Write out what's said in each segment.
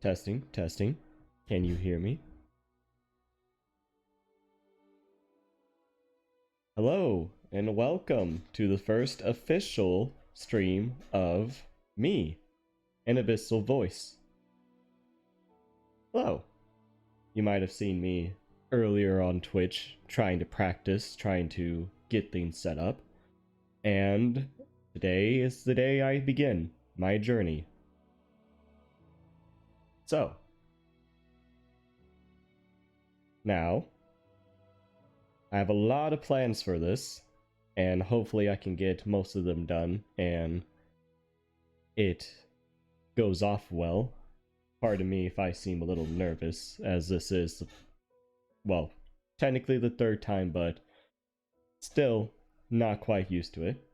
Testing, testing. Can you hear me? Hello, and welcome to the first official stream of me, an Abyssal Voice. Hello. You might have seen me earlier on Twitch trying to practice, trying to get things set up. And today is the day I begin my journey. So, now, I have a lot of plans for this, and hopefully I can get most of them done, and it goes off well. Pardon me if I seem a little nervous, as this is, well, technically the third time, but still not quite used to it.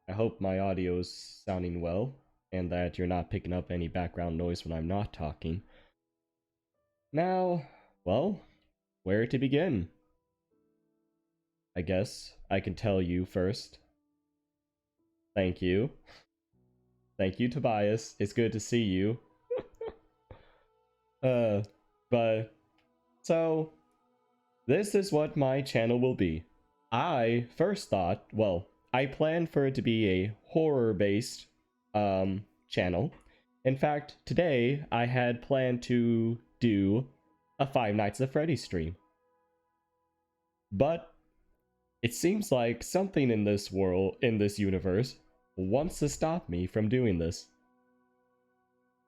I hope my audio is sounding well, and that you're not picking up any background noise when I'm not talking. Now, well, where to begin? I guess I can tell you first. Thank you. Thank you, Tobias. It's good to see you. But so this is what my channel will be. I first thought, well, I planned for it to be a horror-based channel. In fact, today I had planned to do a Five Nights at Freddy's stream. But it seems like something in this world, in this universe, wants to stop me from doing this.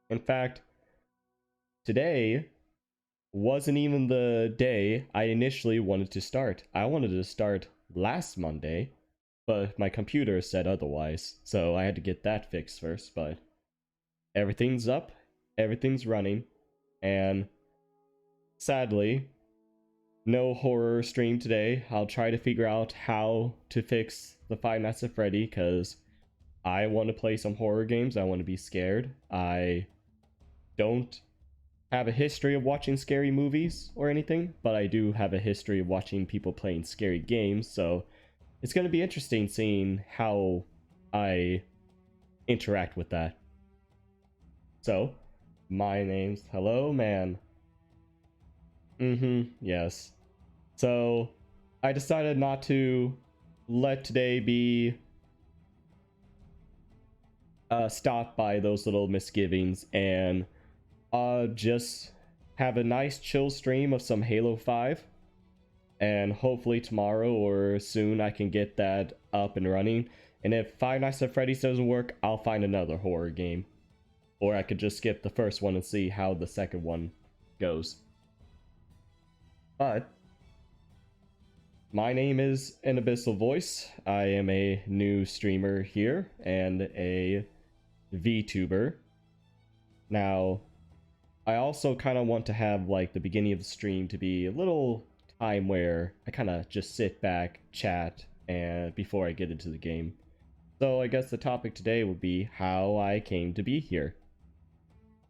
In fact, today wasn't even the day I initially wanted to start. I wanted to start last Monday, but my computer said otherwise, so I had to get that fixed first. But everything's up, everything's running, and sadly, no horror stream today. I'll try to figure out how to fix the Five Nights at Freddy, because I want to play some horror games. I want to be scared. I don't have a history of watching scary movies or anything, but I do have a history of watching people playing scary games, so it's going to be interesting seeing how I interact with that. So, my name's Hello Man. Yes. So, I decided not to let today be stopped by those little misgivings, and just have a nice chill stream of some Halo 5. And hopefully tomorrow or soon I can get that up and running. And if Five Nights at Freddy's doesn't work, I'll find another horror game. Or I could just skip the first one and see how the second one goes. But my name is an Abyssal Voice. I am a new streamer here and a VTuber. Now, I also kind of want to have like the beginning of the stream to be a little time where I kind of just sit back, chat, and before I get into the game. So I guess the topic today will be how I came to be here.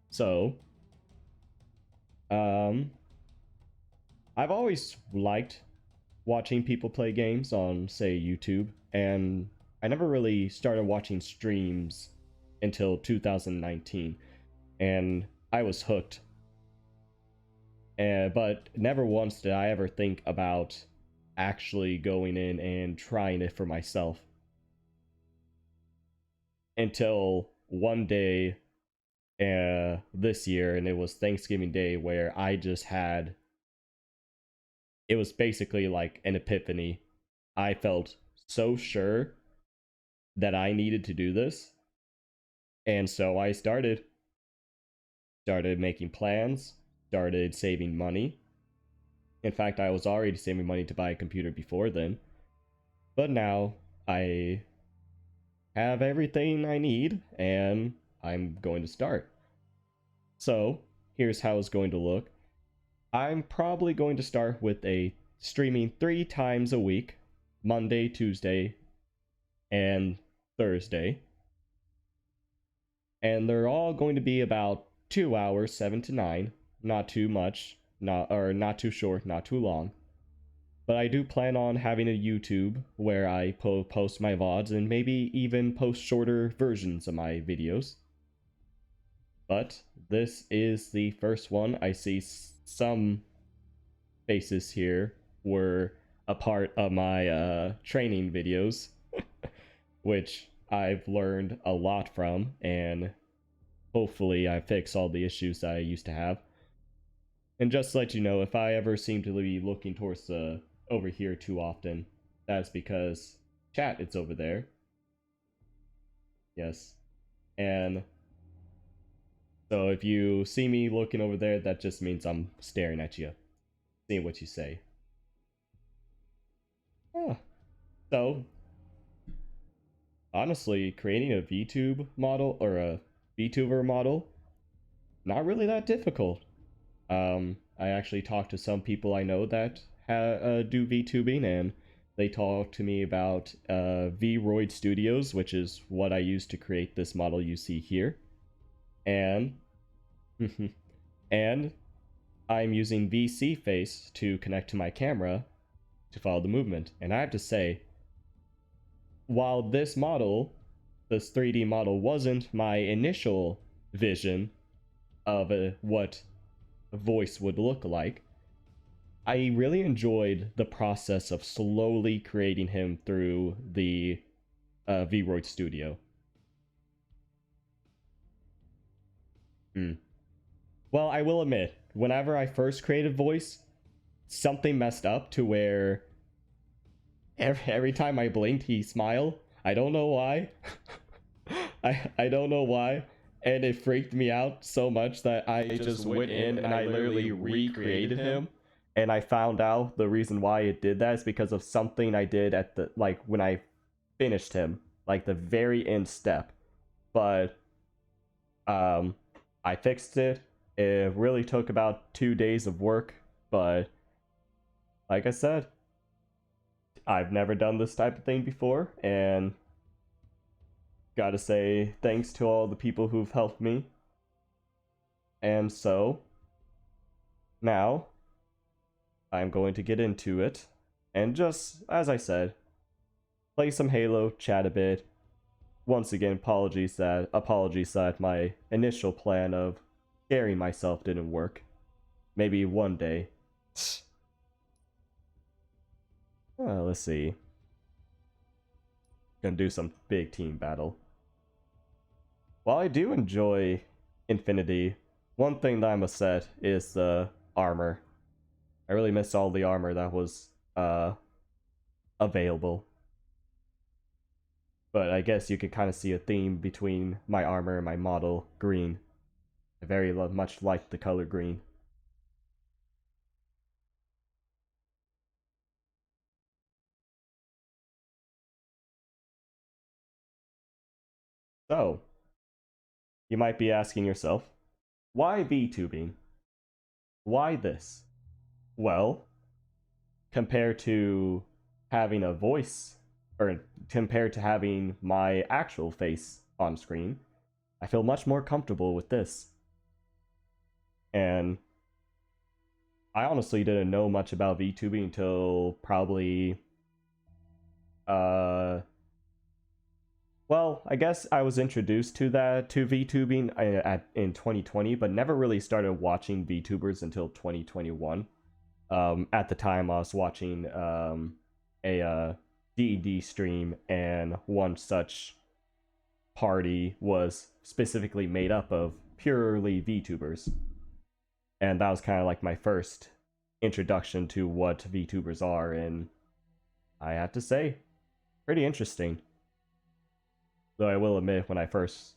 So, I've always liked watching people play games on, say, YouTube, and I never really started watching streams until 2019, and I was hooked. But never once did I ever think about actually going in and trying it for myself. Until one day this year, and it was Thanksgiving Day, where I just had... It was basically like an epiphany. I felt so sure that I needed to do this. And so I started making plans, started saving money. In fact, I was already saving money to buy a computer before then. But now I have everything I need and I'm going to start. So here's how it's going to look. I'm probably going to start with a streaming 3 times a week, Monday, Tuesday, and Thursday. And they're all going to be about 2 hours, 7 to 9. Not too much, not too short, not too long. But I do plan on having a YouTube where I post my VODs and maybe even post shorter versions of my videos. but this is the first one. I see some faces here were a part of my training videos, which I've learned a lot from, and hopefully I fix all the issues that I used to have. And just to let you know, if I ever seem to be looking towards the over here too often, that's because chat it's over there. Yes. And so if you see me looking over there, that just means I'm staring at you, seeing what you say. Yeah. So honestly, creating a VTube model or a VTuber model, not really that difficult. I actually talked to some people I know that do VTubing, and they talked to me about VRoid Studios, which is what I use to create this model you see here, and and I'm using VC Face to connect to my camera to follow the movement. And I have to say, while this 3D model, wasn't my initial vision of what a voice would look like, I really enjoyed the process of slowly creating him through the VRoid Studio. Well, I will admit, whenever I first created voice, something messed up to where every time I blinked, he smiled. I don't know why. I don't know why. And it freaked me out so much that I just went in and I literally recreated him. And I found out the reason why it did that is because of something I did at the, like, when I finished him, like the very end step. But I fixed it. It really took about 2 days of work, but like I said, I've never done this type of thing before, and gotta say thanks to all the people who've helped me. And so now I'm going to get into it, and just as I said, play some Halo, chat a bit. Once again, apologies that my initial plan of scaring myself didn't work. Maybe one day. Let's see. Gonna do some big team battle. While I do enjoy Infinity, one thing that I'm upset is the armor. I really missed all the armor that was available. But I guess you could kind of see a theme between my armor and my model, green. I very much like the color green. So, you might be asking yourself, why VTubing? Why this? Well, compared to having a voice, or compared to having my actual face on screen, I feel much more comfortable with this. And I honestly didn't know much about VTubing until probably well, I guess I was introduced to VTubing in 2020, but never really started watching VTubers until 2021. At the time, I was watching a D&D stream, and one such party was specifically made up of purely VTubers, and that was kind of like my first introduction to what VTubers are, and I have to say, pretty interesting. Though I will admit, when I first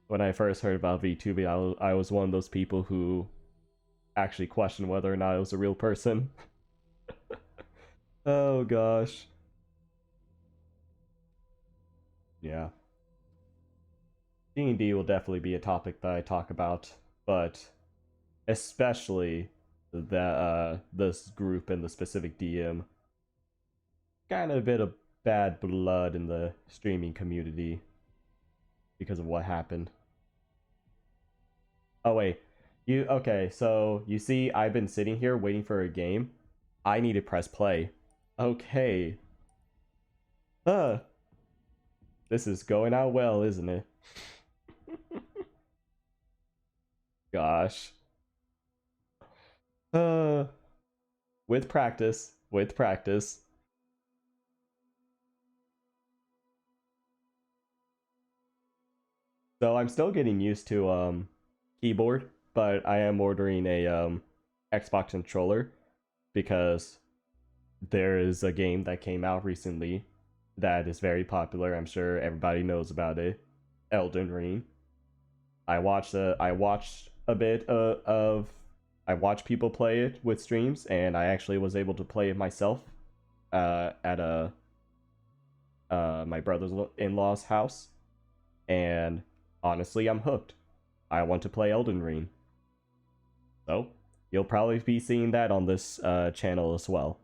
heard about VTubing, I was one of those people who actually questioned whether or not it was a real person. Oh gosh. Yeah. D&D will definitely be a topic that I talk about, but especially that this group and the specific DM, kind of a bit of bad blood in the streaming community because of what happened. Oh wait, okay? So you see, I've been sitting here waiting for a game. I need to press play. Okay. This is going out well, isn't it? Gosh. Uh, with practice, with practice. So I'm still getting used to keyboard, but I am ordering a Xbox controller because there is a game that came out recently that is very popular. I'm sure everybody knows about it. Elden Ring. I watched a bit of I watched people play it with streams, and I actually was able to play it myself at a my brother-in-law's house, and honestly, I'm hooked. I want to play Elden Ring, so you'll probably be seeing that on this channel as well.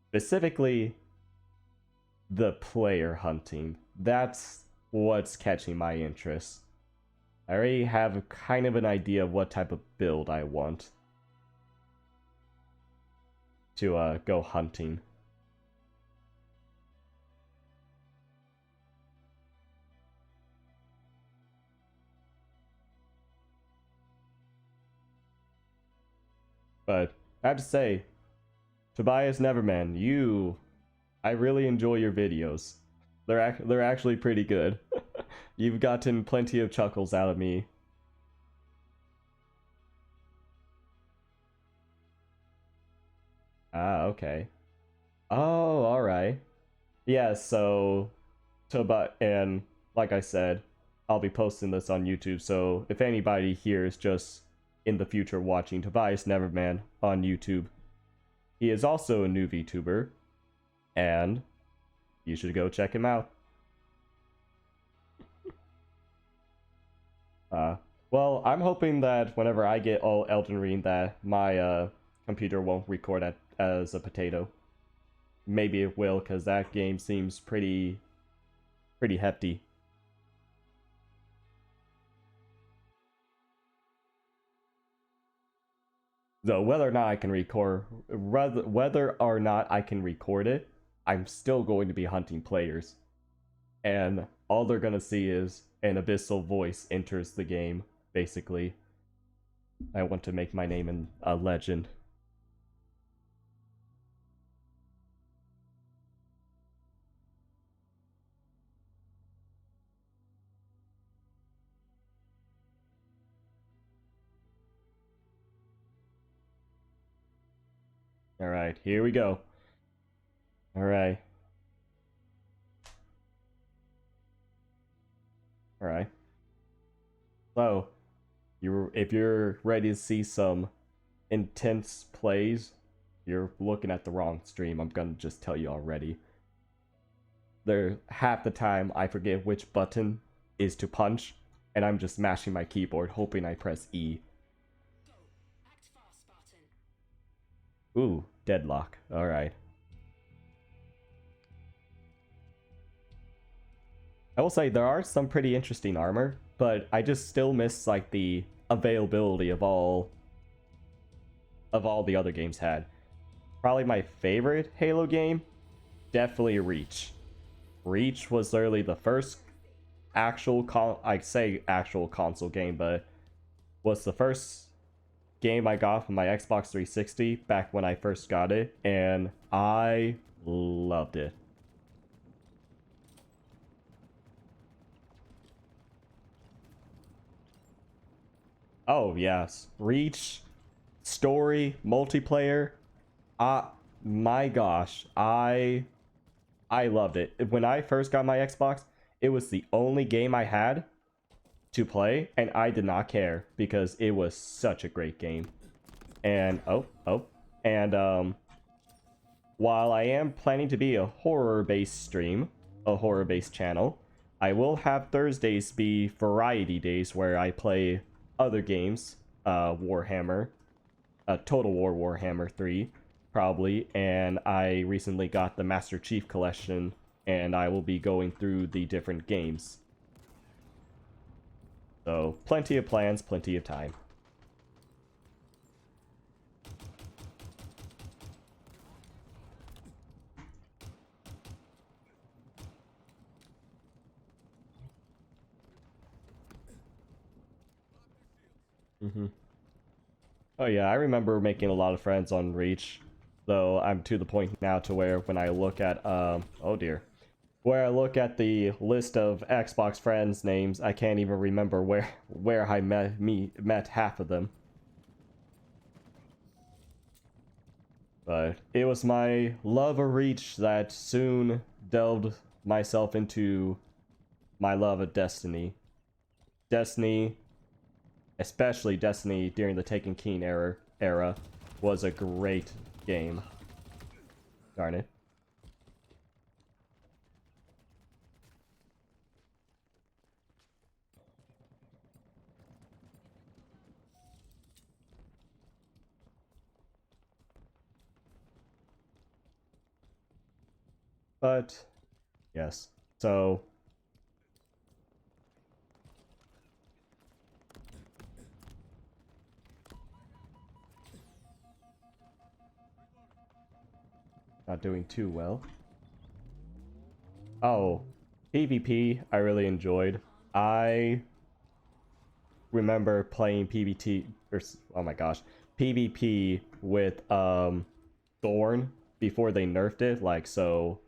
Specifically, the player hunting. That's what's catching my interest. I already have kind of an idea of what type of build I want to go hunting. But I have to say, Tobias Neverman, I really enjoy your videos. They're actually pretty good. You've gotten plenty of chuckles out of me. Ah, okay. Oh, all right. Yeah, so and like I said, I'll be posting this on YouTube. So if anybody here is just in the future watching Tobias Neverman on YouTube, he is also a new VTuber, and you should go check him out. Well, I'm hoping that whenever I get all Elden Ring, that my computer won't record as a potato. Maybe it will, because that game seems pretty hefty. So whether or not I can record it, I'm still going to be hunting players, and all they're gonna see is an abyssal voice enters the game. Basically, I want to make my name a legend. All right, here we go. All right. All right. So, if you're ready to see some intense plays, you're looking at the wrong stream. I'm gonna just tell you already. There half the time I forget which button is to punch, and I'm just mashing my keyboard hoping I press E. Ooh, deadlock. All right. I will say there are some pretty interesting armor, but I just still miss like the availability of all the other games had. Probably my favorite Halo game, definitely Reach. Reach was literally the first actual actual console game, but was the first game I got from my Xbox 360 back when I first got it, and I loved it. Oh yes, Reach, story, multiplayer. My gosh, I loved it. When I first got my Xbox, it was the only game I had to play, and I did not care because it was such a great game. And while I am planning to be a horror-based stream, a horror-based channel, I will have Thursdays be variety days where I play other games, Warhammer, Total War Warhammer 3, probably, and I recently got the Master Chief Collection, and I will be going through the different games. So, plenty of plans, plenty of time. Mm-hmm. Oh yeah, I remember making a lot of friends on Reach, though I'm to the point now to where when I look at oh dear, where I look at the list of Xbox friends names, I can't even remember where I met half of them. But it was my love of Reach that soon delved myself into my love of Destiny. Destiny, especially Destiny during the Taken King era, was a great game. Darn it. But yes, so not doing too well. Oh, PvP I really enjoyed. I remember playing PvT or oh my gosh, PvP with Thorn before they nerfed it, like so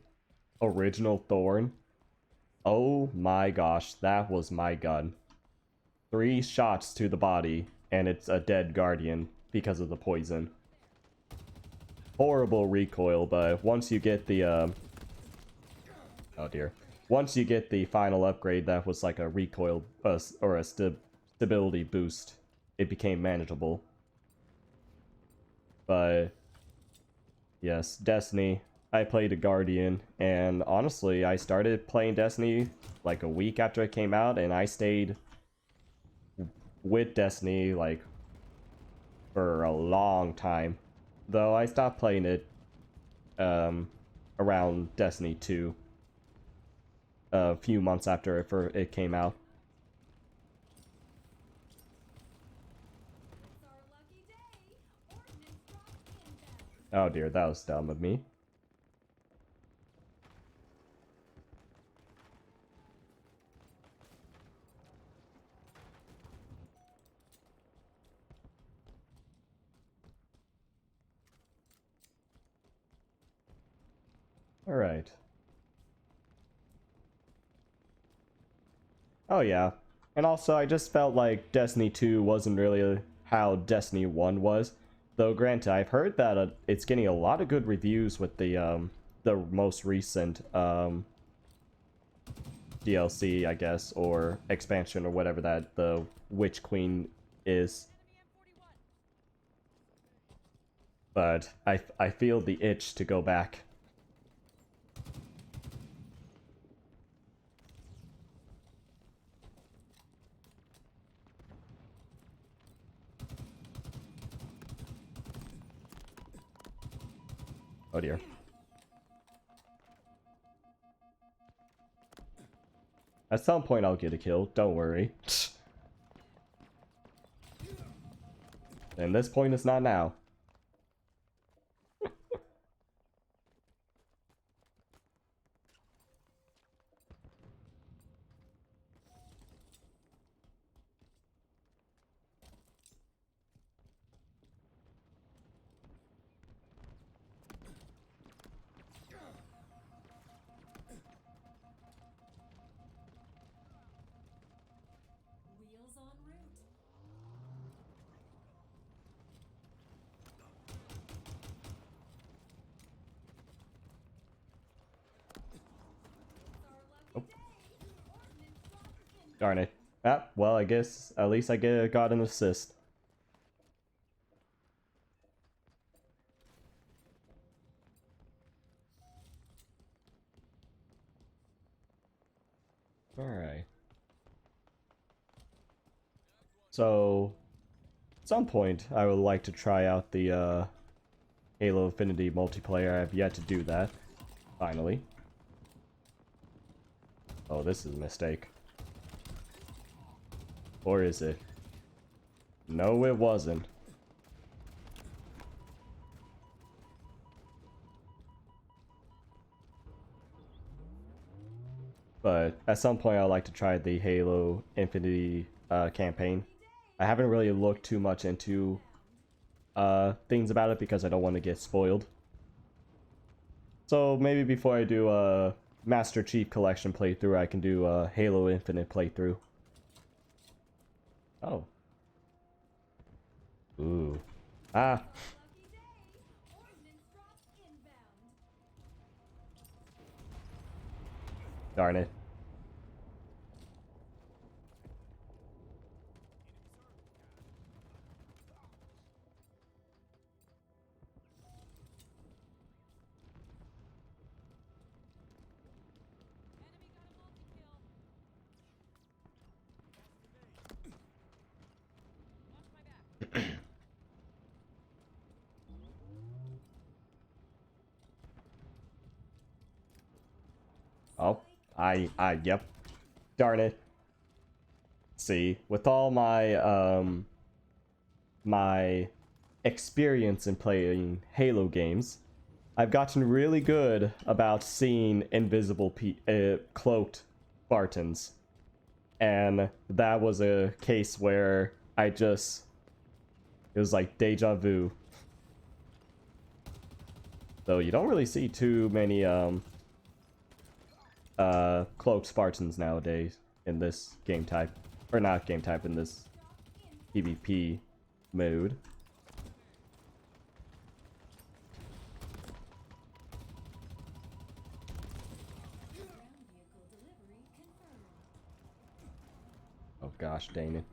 original Thorn. Oh my gosh, that was my gun. 3 shots to the body and it's a dead guardian because of the poison. Horrible recoil, but once you get the oh dear. Once you get the final upgrade that was like a recoil or a stability boost, it became manageable. But yes, Destiny. I played a Guardian, and honestly, I started playing Destiny like a week after it came out, and I stayed with Destiny like for a long time. Though I stopped playing it around Destiny 2 a few months after it came out. Oh dear, that was dumb of me. Alright. Oh yeah. And also, I just felt like Destiny 2 wasn't really how Destiny 1 was. Though, granted, I've heard that it's getting a lot of good reviews with the most recent DLC, I guess, or expansion or whatever that the Witch Queen is. But I feel the itch to go back. Oh dear. At some point I'll get a kill, don't worry. And this point is not now. Oh. Darn it. Ah, well, I guess at least I got an assist. Alright. So, at some point, I would like to try out the Halo Infinity multiplayer. I have yet to do that. Finally. Oh, this is a mistake. Or is it? No, it wasn't. But at some point, I'd like to try the Halo Infinity campaign. I haven't really looked too much into things about it because I don't want to get spoiled. So maybe before I do a Master Chief Collection playthrough, I can do a Halo Infinite playthrough. Oh. Ooh. Ah. Darn it. Oh, yep. Darn it. See, with all my experience in playing Halo games, I've gotten really good about seeing invisible cloaked Spartans. And that was a case where it was like deja vu. Though you don't really see too many cloaked Spartans nowadays in this game type. Or not game type, in this PvP mode. Oh gosh, dang it.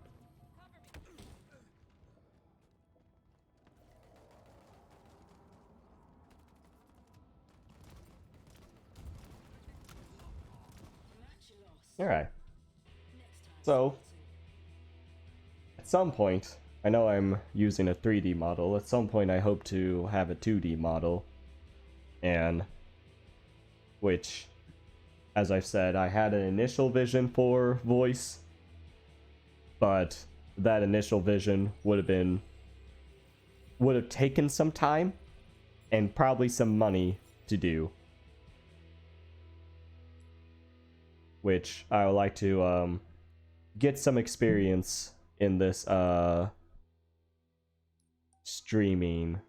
Alright. So, at some point, I know I'm using a 3D model, at some point I hope to have a 2D model. And, which, as I've said, I had an initial vision for voice, but that initial vision would have taken some time and probably some money to do, which I would like to get some experience in this streaming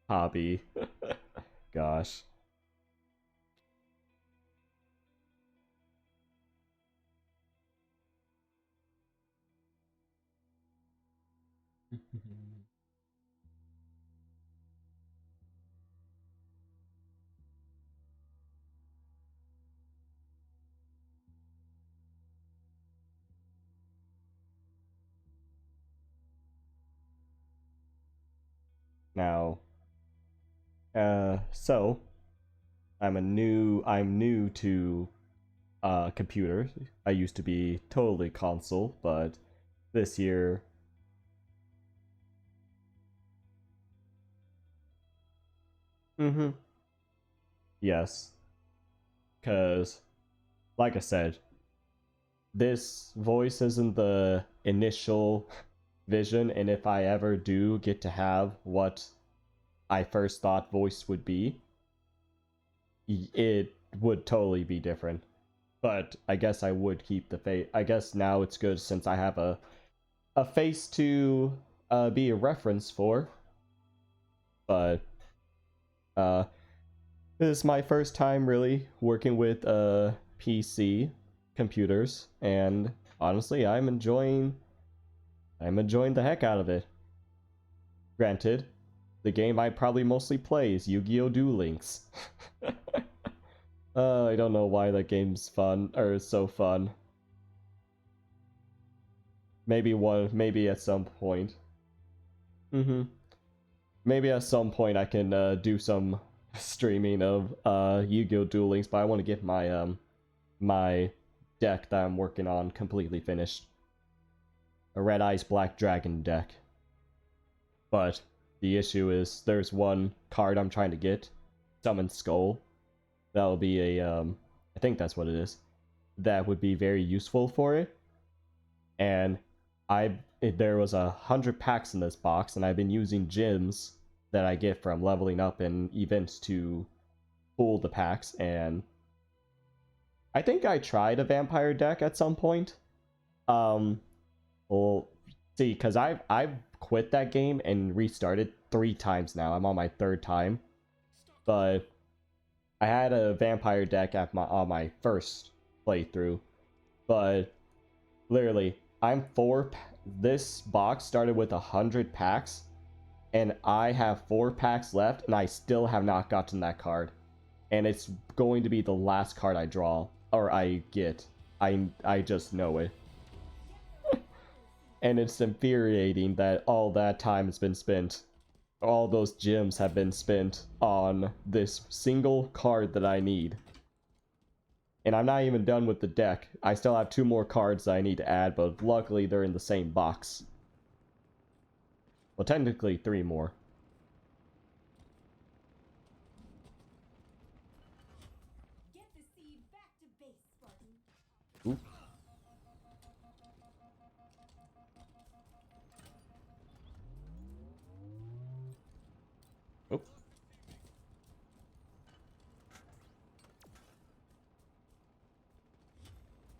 hobby. Gosh. Now, so I'm new to computers. I used to be totally console, but this year, yes, because like I said, this voice isn't the initial vision, and if I ever do get to have what I first thought voice would be, it would totally be different. But I guess I would keep the face. I guess now it's good since I have a face to be a reference for. But this is my first time really working with PC computers, and honestly, I'm enjoying the heck out of it. Granted, the game I probably mostly play is Yu-Gi-Oh! Duel Links. I don't know why that game's fun, or is so fun. Maybe at some point. Maybe at some point I can do some streaming of Yu-Gi-Oh! Duel Links, but I want to get my deck that I'm working on completely finished. A Red Eyes Black Dragon deck. But the issue is there's one card I'm trying to get, Summon Skull. That'll be I think that's what it is. That would be very useful for it. And there was 100 packs in this box, and I've been using gems that I get from leveling up in events to pull the packs, and I think I tried a vampire deck at some point. Well, see, because I've quit that game and restarted 3 times now. I'm on my 3rd time, but I had a vampire deck at on my first playthrough, but literally this box started with 100 packs, and I have 4 packs left, and I still have not gotten that card, and it's going to be the last card I draw or I get. I just know it. And it's infuriating that all that time has been spent, all those gems have been spent on this single card that I need. And I'm not even done with the deck. I still have 2 more cards that I need to add, but luckily they're in the same box. Well, technically 3 more. Get the seed back to base, Spartan. Oop. Oop.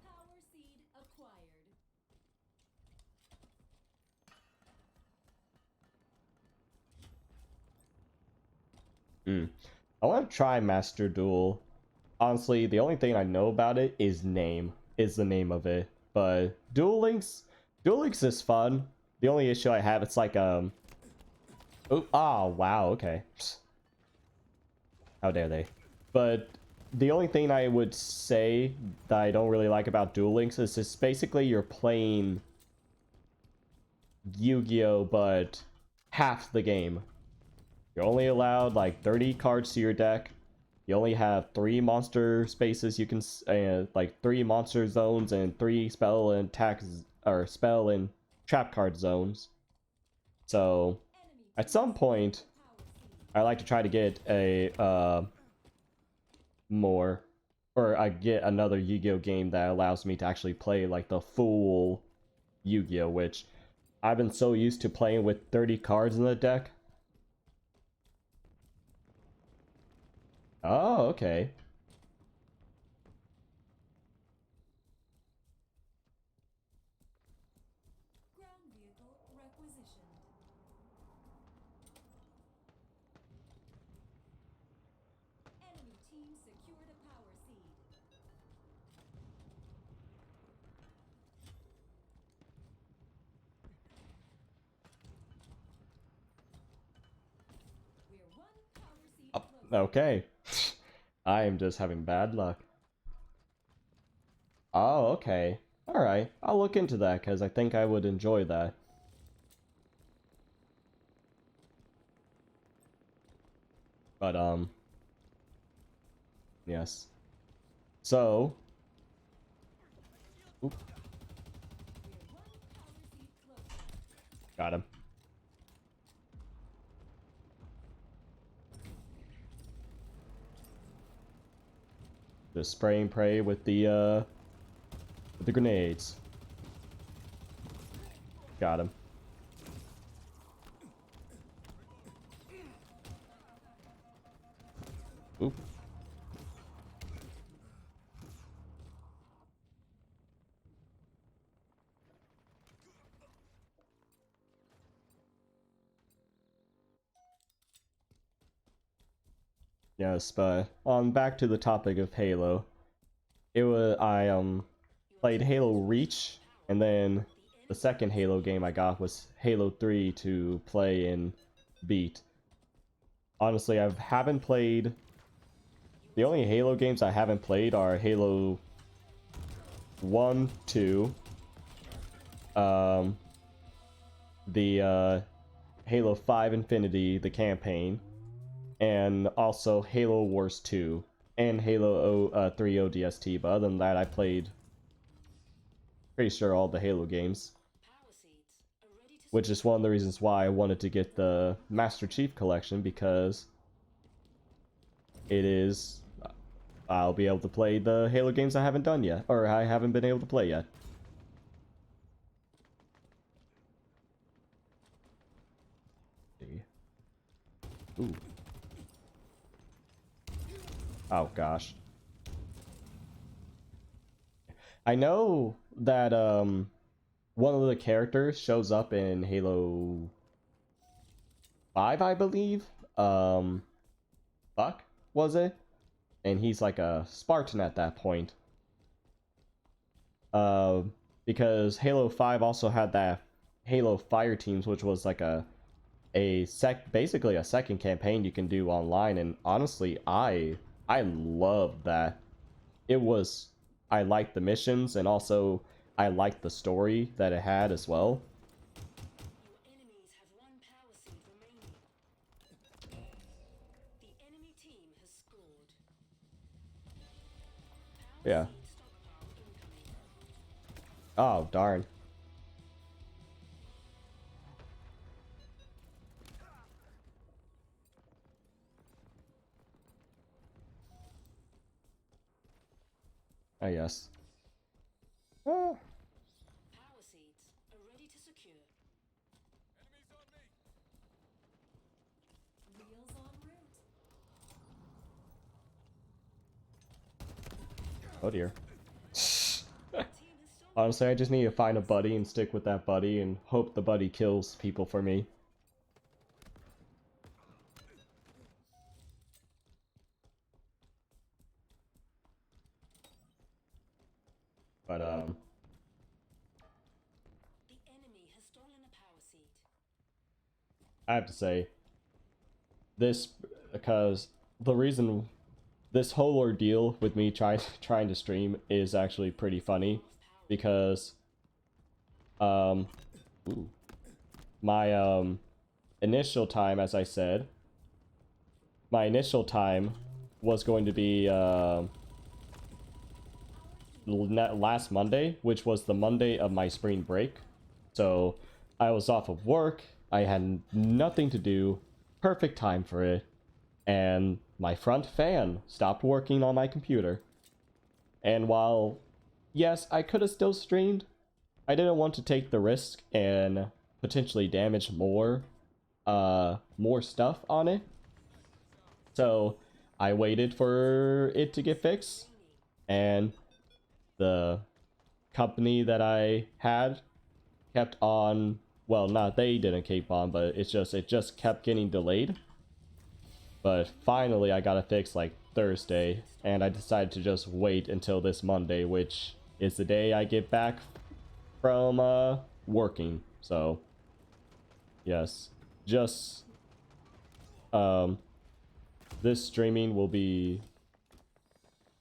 Power seed acquired. I want to try Master Duel. Honestly, the only thing I know about it is the name of it. But Duel Links is fun. The only issue I have, it's like oh, wow, okay. How dare they? But the only thing I would say that I don't really like about Duel Links is just basically you're playing Yu-Gi-Oh, but half the game. You're only allowed like 30 cards to your deck. You only have 3 monster spaces you can, like 3 monster zones and 3 spell and attack or spell and trap card zones. So at some point, I like to try to get a more, or I get another Yu-Gi-Oh game that allows me to actually play like the full Yu-Gi-Oh, which I've been so used to playing with 30 cards in the deck. Oh, okay. Ground vehicle requisitioned. Enemy team secured a power seed. We're 1 power seed Oh, closer. okay. I am just having bad luck. Oh, okay. Alright, I'll look into that, because I think I would enjoy that. But, yes. So... Oop, We're 1 power seed closer. got him. Just spray and pray with the grenades. Got him. Oop. Yes, but back to the topic of Halo. I played Halo Reach, and then the second Halo game I got was Halo 3 to play and beat. Honestly, I haven't played... The only Halo games I haven't played are Halo 1, 2, the Halo 5 Infinity, the campaign, and also Halo Wars 2, and Halo 3 ODST, but other than that, I played pretty sure all the Halo games. Which is one of the reasons why I wanted to get the Master Chief Collection, because it is... I'll be able to play the Halo games I haven't done yet, or I haven't been able to play yet. Ooh. Oh gosh. I know that one of the characters shows up in Halo 5, I believe. Buck, was it? And he's like a Spartan at that point. Because Halo 5 also had that Halo Fire Teams, which was like basically a second campaign you can do online, and honestly, I loved that. It was I liked the missions, and also I liked the story that it had as well. Your enemies have one power seed remaining. The enemy team has scored. Power Yeah. seed stockpile incoming. Oh, darn. I guess. Ah. Power seeds are ready to secure. Wheels en route. Oh dear. Team has stolen. Honestly, I just need to find a buddy and stick with that buddy and hope the buddy kills people for me. But, The enemy has stolen a power seed. I have to say, because the reason this whole ordeal with me trying to stream is actually pretty funny, because, ooh, my, initial time, as I said, my initial time was going to be, last Monday, which was the Monday of my spring break. So I was off of work, I had nothing to do, perfect time for it, and my front fan stopped working on my computer. And while, yes, I could have still streamed, I didn't want to take the risk and potentially damage more stuff on it. So I waited for it to get fixed, and the company that I had kept on, well, not they didn't keep on, but it just kept getting delayed. But finally I got it fixed like Thursday, and I decided to just wait until this Monday, which is the day I get back from working. So yes, just this streaming will be,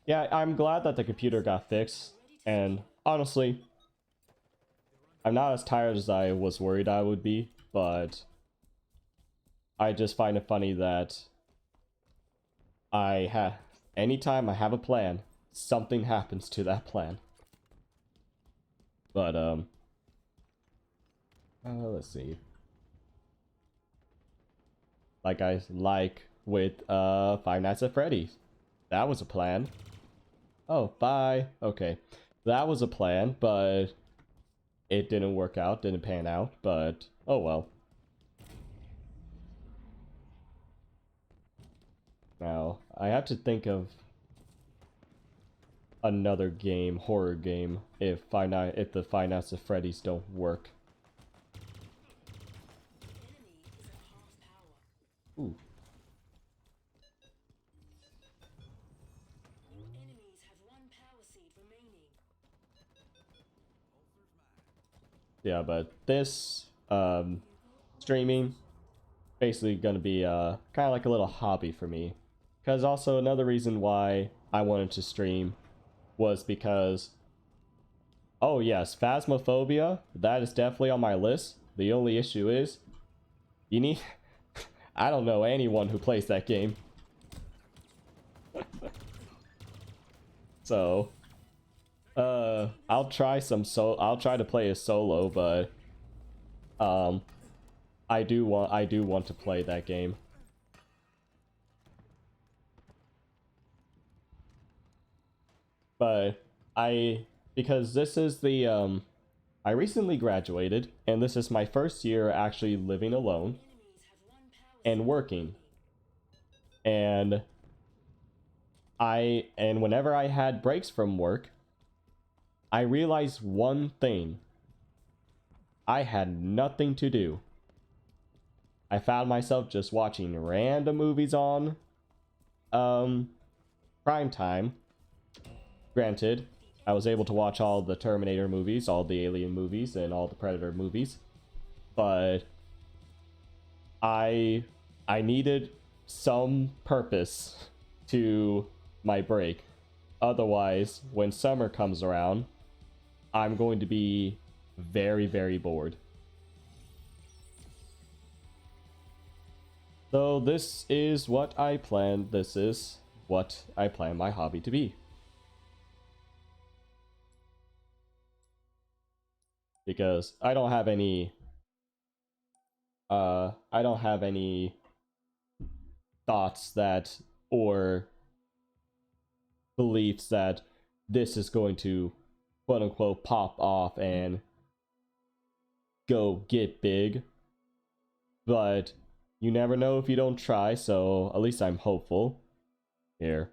yeah, I'm glad that the computer got fixed, and honestly, I'm not as tired as I was worried I would be, but I just find it funny that anytime I have a plan, something happens to that plan. But let's see. Like with Five Nights at Freddy's, that was a plan. Oh, bye. Okay, that was a plan, but it didn't work out, didn't pan out. But oh well. Now I have to think of another game, horror game, if the Five Nights at Freddy's don't work. Enemy is at half power. Ooh. Your enemies have one power seed remaining. Yeah, but this streaming basically gonna be kind of like a little hobby for me. Because also another reason why I wanted to stream was because, oh yes, Phasmophobia, that is definitely on my list. The only issue is, you need, I don't know anyone who plays that game. So, I'll try to play a solo, but, I do want to play that game. But because this is the I recently graduated, and this is my first year actually living alone Enemies have one power and seed working. remaining. And whenever I had breaks from work, I realized one thing. I had nothing to do. I found myself just watching random movies on prime time. Granted, I was able to watch all the Terminator movies, all the Alien movies, and all the Predator movies, but I needed some purpose to my break. Otherwise, when summer comes around, I'm going to be very, very bored. So this is what I planned. This is what I plan my hobby to be. Because I don't have any thoughts that or beliefs that this is going to quote unquote pop off and go get big. But you never know if you don't try, so at least I'm hopeful. Here.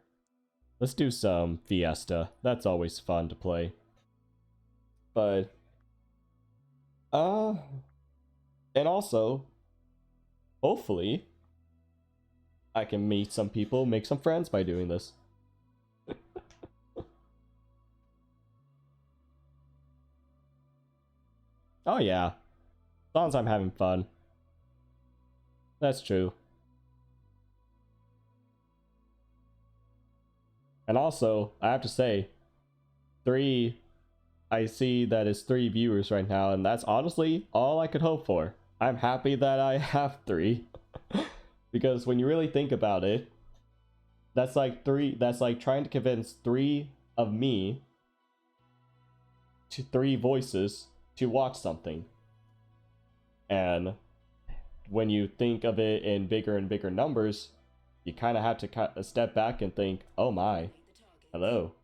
Let's do some Fiesta. That's always fun to play. But and also hopefully I can meet some people, make some friends by doing this. Oh yeah. As long as I'm having fun. That's true. And also, I have to say, I see that it's 3 viewers right now, and that's honestly all I could hope for. I'm happy that I have 3. Because when you really think about it, that's like trying to convince 3 of me to 3 voices to watch something. And when you think of it in bigger and bigger numbers, you kind of have to step back and think, oh my, hello.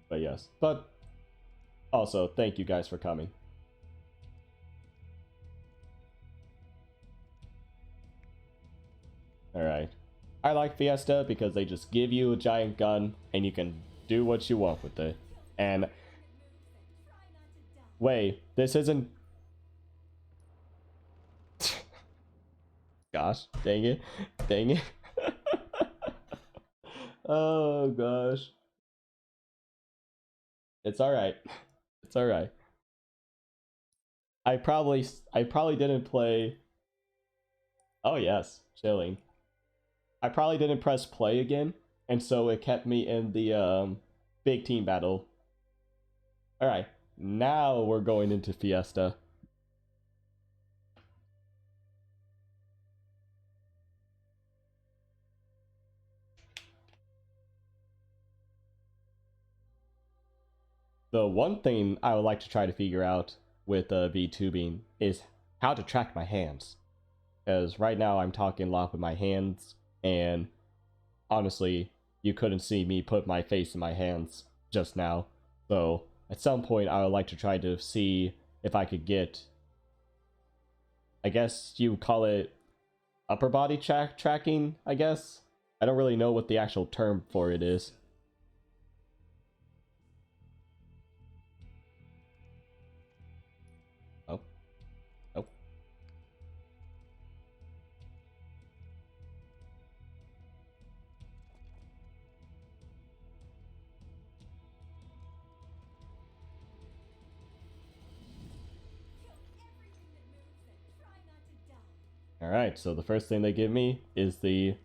But yes, but also thank you guys for coming. Alright. I like Fiesta because they just give you a giant gun and you can do what you want with it. And wait, this isn't... Gosh, dang it. Dang it. Oh gosh. It's alright. It's alright. I probably didn't play... Oh yes, chilling. I probably didn't press play again, and so it kept me in the big team battle. Alright, now we're going into Fiesta. The one thing I would like to try to figure out with VTubing is how to track my hands. Because right now I'm talking a lot with my hands, and honestly, you couldn't see me put my face in my hands just now. So at some point I would like to try to see if I could get, I guess you call it upper body tracking, I guess? I don't really know what the actual term for it is. Oh. Oh. Alright, so the first thing they give me is the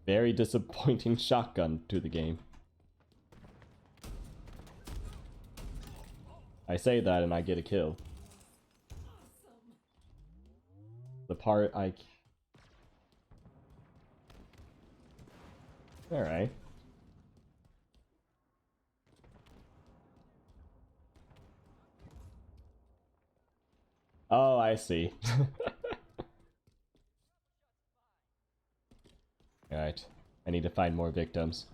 very disappointing shotgun to the game. I say that and I get a kill. The part I... Alright. Oh, I see. Alright. I need to find more victims.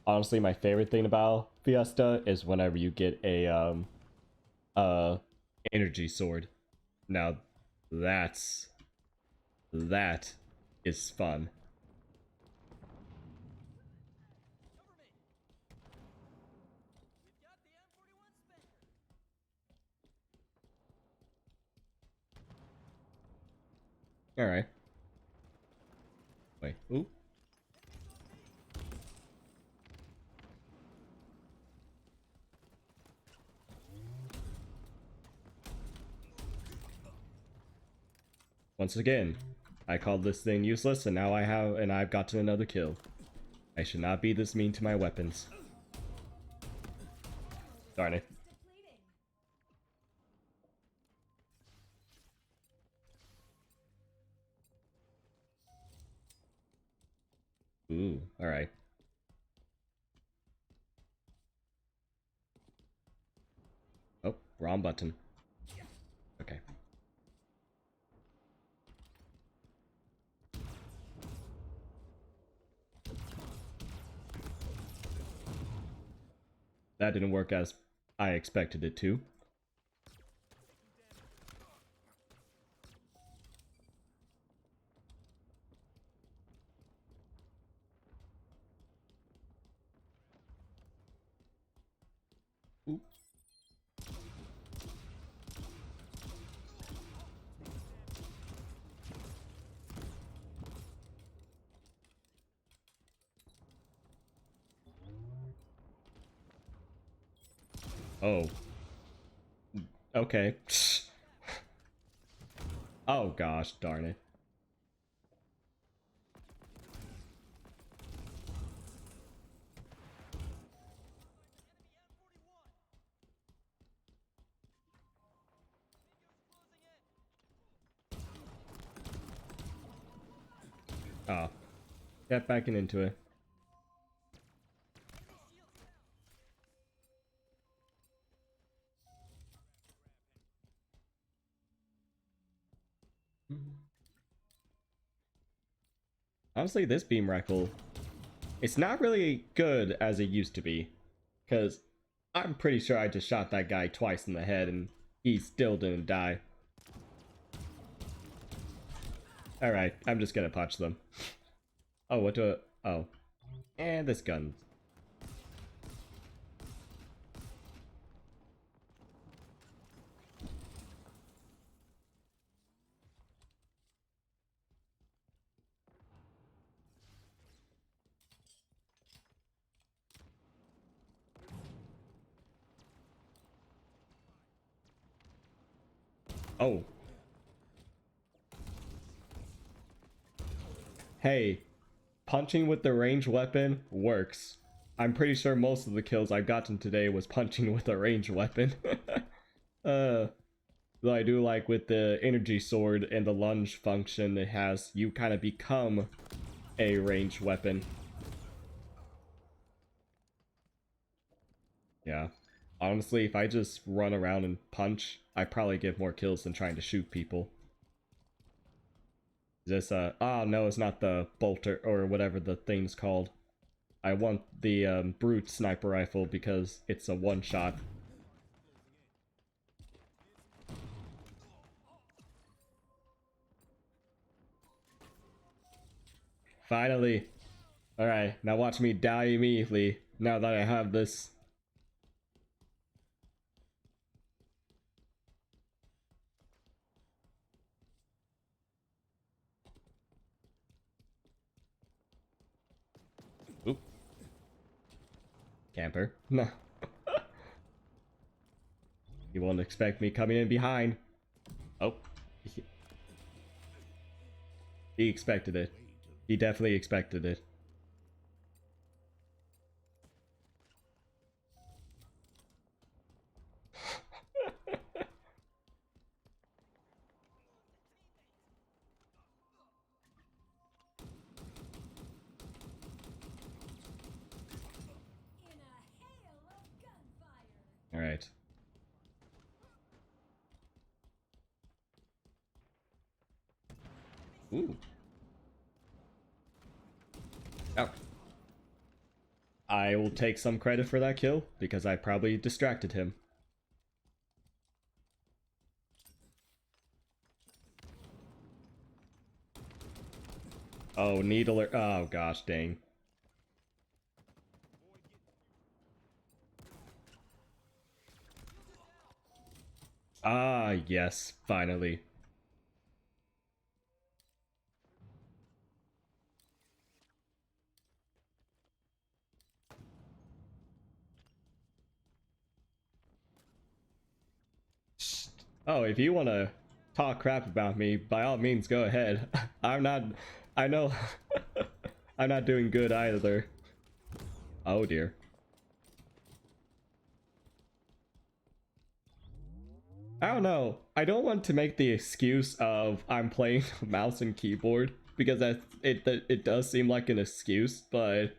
Honestly, my favorite thing about Fiesta is whenever you get a energy sword. Now that is fun. Alright. Wait. Ooh. Once again, I called this thing useless, and now I've gotten another kill. I should not be this mean to my weapons. Darn it. Ooh, alright. Oh, wrong button. Okay. That didn't work as I expected it to. Ooh. Oh. Okay. Oh gosh, darn it. Oh. Get back into it. Honestly, this beam rifle, it's not really good as it used to be. Because I'm pretty sure I just shot that guy twice in the head and he still didn't die. Alright, I'm just gonna punch them. Oh, what do I... Oh. And this gun. Oh. Hey, punching with the ranged weapon works. I'm pretty sure most of the kills I've gotten today was punching with a ranged weapon. Though I do like with the energy sword and the lunge function it has, you kind of become a ranged weapon. Yeah. Honestly, if I just run around and punch, I probably get more kills than trying to shoot people. This, oh no, it's not the bolter, or whatever the thing's called. I want the, brute sniper rifle because it's a one-shot. Finally! Alright, now watch me die immediately, now that I have this. Oop. Camper. No. You won't expect me coming in behind. Oh. He expected it. He definitely expected it. In a hail of gunfire. Alright. Ooh. Oh. I will take some credit for that kill, because I probably distracted him. Oh, needler. Oh gosh, dang. Ah, yes, finally. Oh, if you want to talk crap about me, by all means, go ahead. I'm not. I know. I'm not doing good either. Oh dear. I don't know. I don't want to make the excuse of I'm playing mouse and keyboard because it does seem like an excuse, but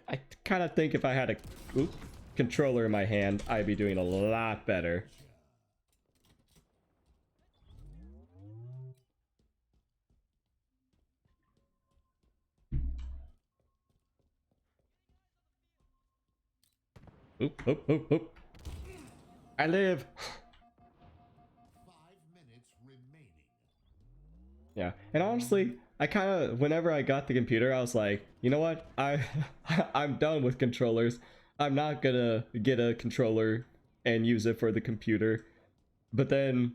I kind of think if I had a controller in my hand, I'd be doing a lot better. Oop, oop, oop, oop. I live. 5 minutes remaining. Yeah, and honestly, I kind of, whenever I got the computer, I was like, you know what? I'm done with controllers. I'm not gonna get a controller and use it for the computer. But then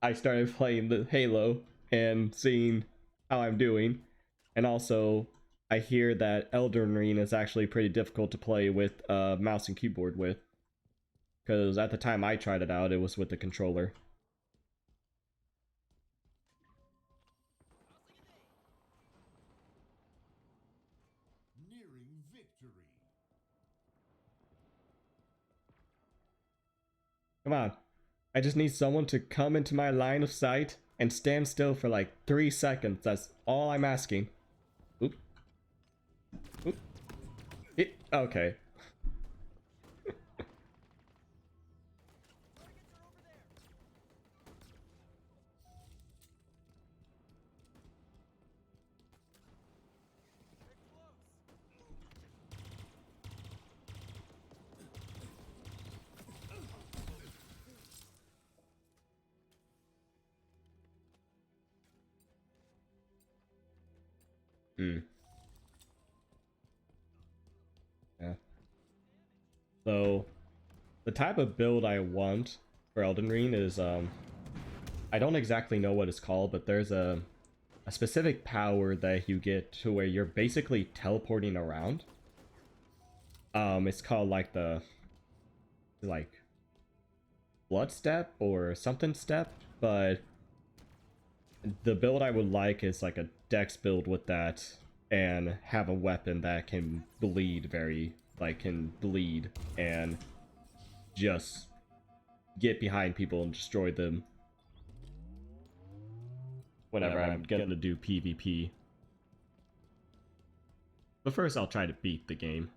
I started playing the Halo and seeing how I'm doing, and also I hear that Elden Ring is actually pretty difficult to play with mouse and keyboard with, because at the time I tried it out, it was with the controller. Nearing victory. Come on. I just need someone to come into my line of sight and stand still for like 3 seconds. That's all I'm asking. Oop. Oop. Okay. Hmm. Yeah. So, the type of build I want for Elden Ring is, I don't exactly know what it's called, but there's a specific power that you get to where you're basically teleporting around. It's called like like blood step or something step, but the build I would like is like a dex build with that and have a weapon that can bleed can bleed and just get behind people and destroy them whenever I'm gonna do PvP. But first I'll try to beat the game.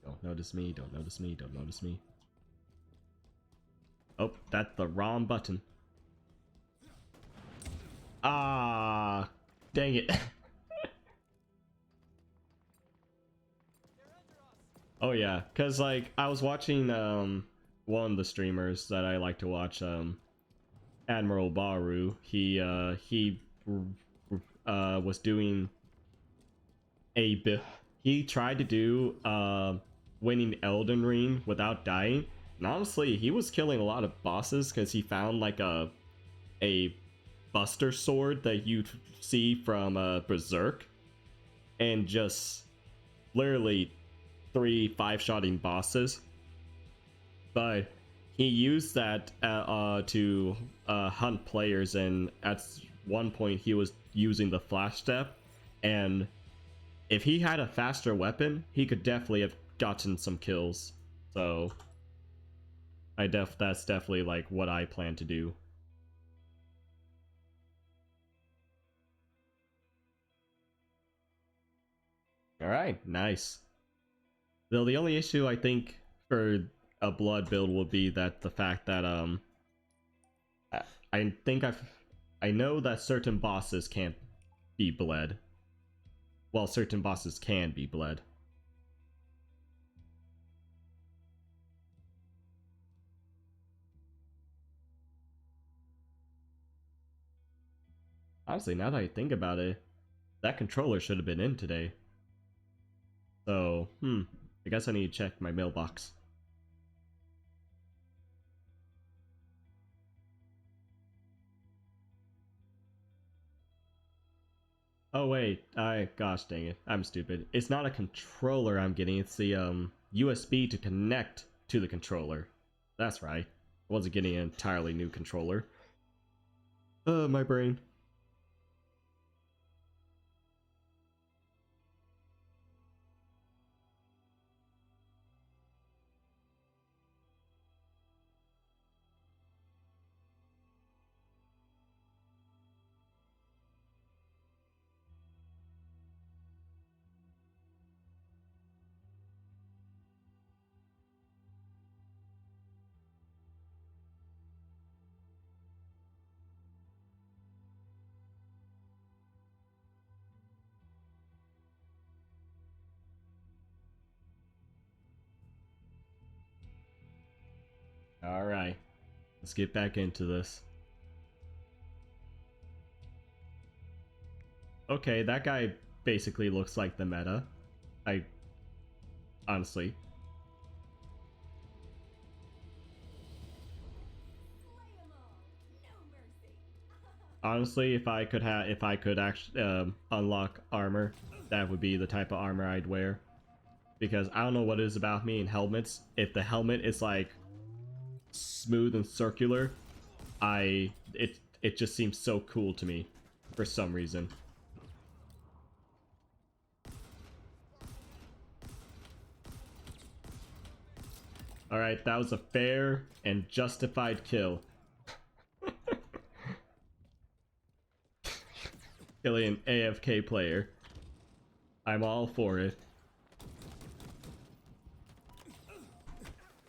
Don't notice me, don't notice me, don't notice me. Oh, that's the wrong button. Ah, dang it. Oh yeah, cause like I was watching one of the streamers that I like to watch, Admiral Baru. He was doing he tried to do winning Elden Ring without dying, and honestly he was killing a lot of bosses because he found like a buster sword that you see from Berserk and just literally 3 5-shotting bosses. But he used that to hunt players, and at one point he was using the flash step, and if he had a faster weapon he could definitely have gotten some kills. So that's definitely like what I plan to do. All right, nice. Though the only issue I think for a blood build will be that the fact that I think I know that certain bosses can't be bled. Well, certain bosses can be bled. Honestly, now that I think about it, that controller should have been in today. So, I guess I need to check my mailbox. Oh wait, gosh dang it, I'm stupid. It's not a controller I'm getting, it's the USB to connect to the controller. That's right. wasn't getting an entirely new controller. My brain. Alright, let's get back into this. Okay, that guy basically looks like the meta. Honestly. Slay 'em all. No mercy. Honestly, if I could actually unlock armor, that would be the type of armor I'd wear. Because I don't know what it is about me in helmets. If the helmet is like smooth and circular, it just seems so cool to me for some reason. Alright, that was a fair and justified kill. Killing an AFK player. I'm all for it.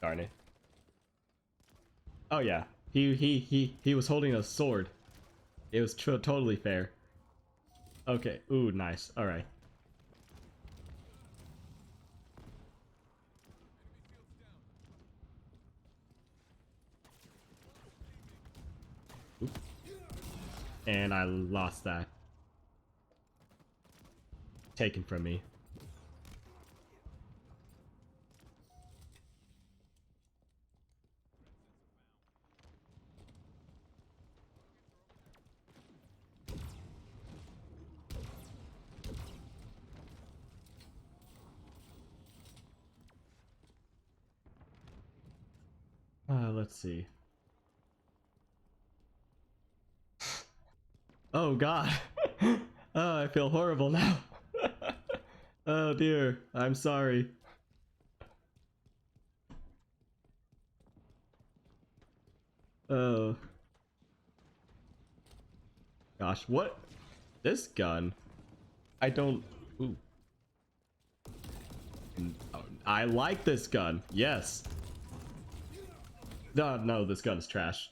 Darn it. Oh yeah, he was holding a sword. It was totally fair. Okay, ooh, nice. Alright. And I lost that. Taken from me. Let's see. Oh god. Oh, I feel horrible now. Oh dear, I'm sorry. Oh. Gosh, what? This gun? I don't... Ooh. I like this gun, yes. No, no, this gun is trash.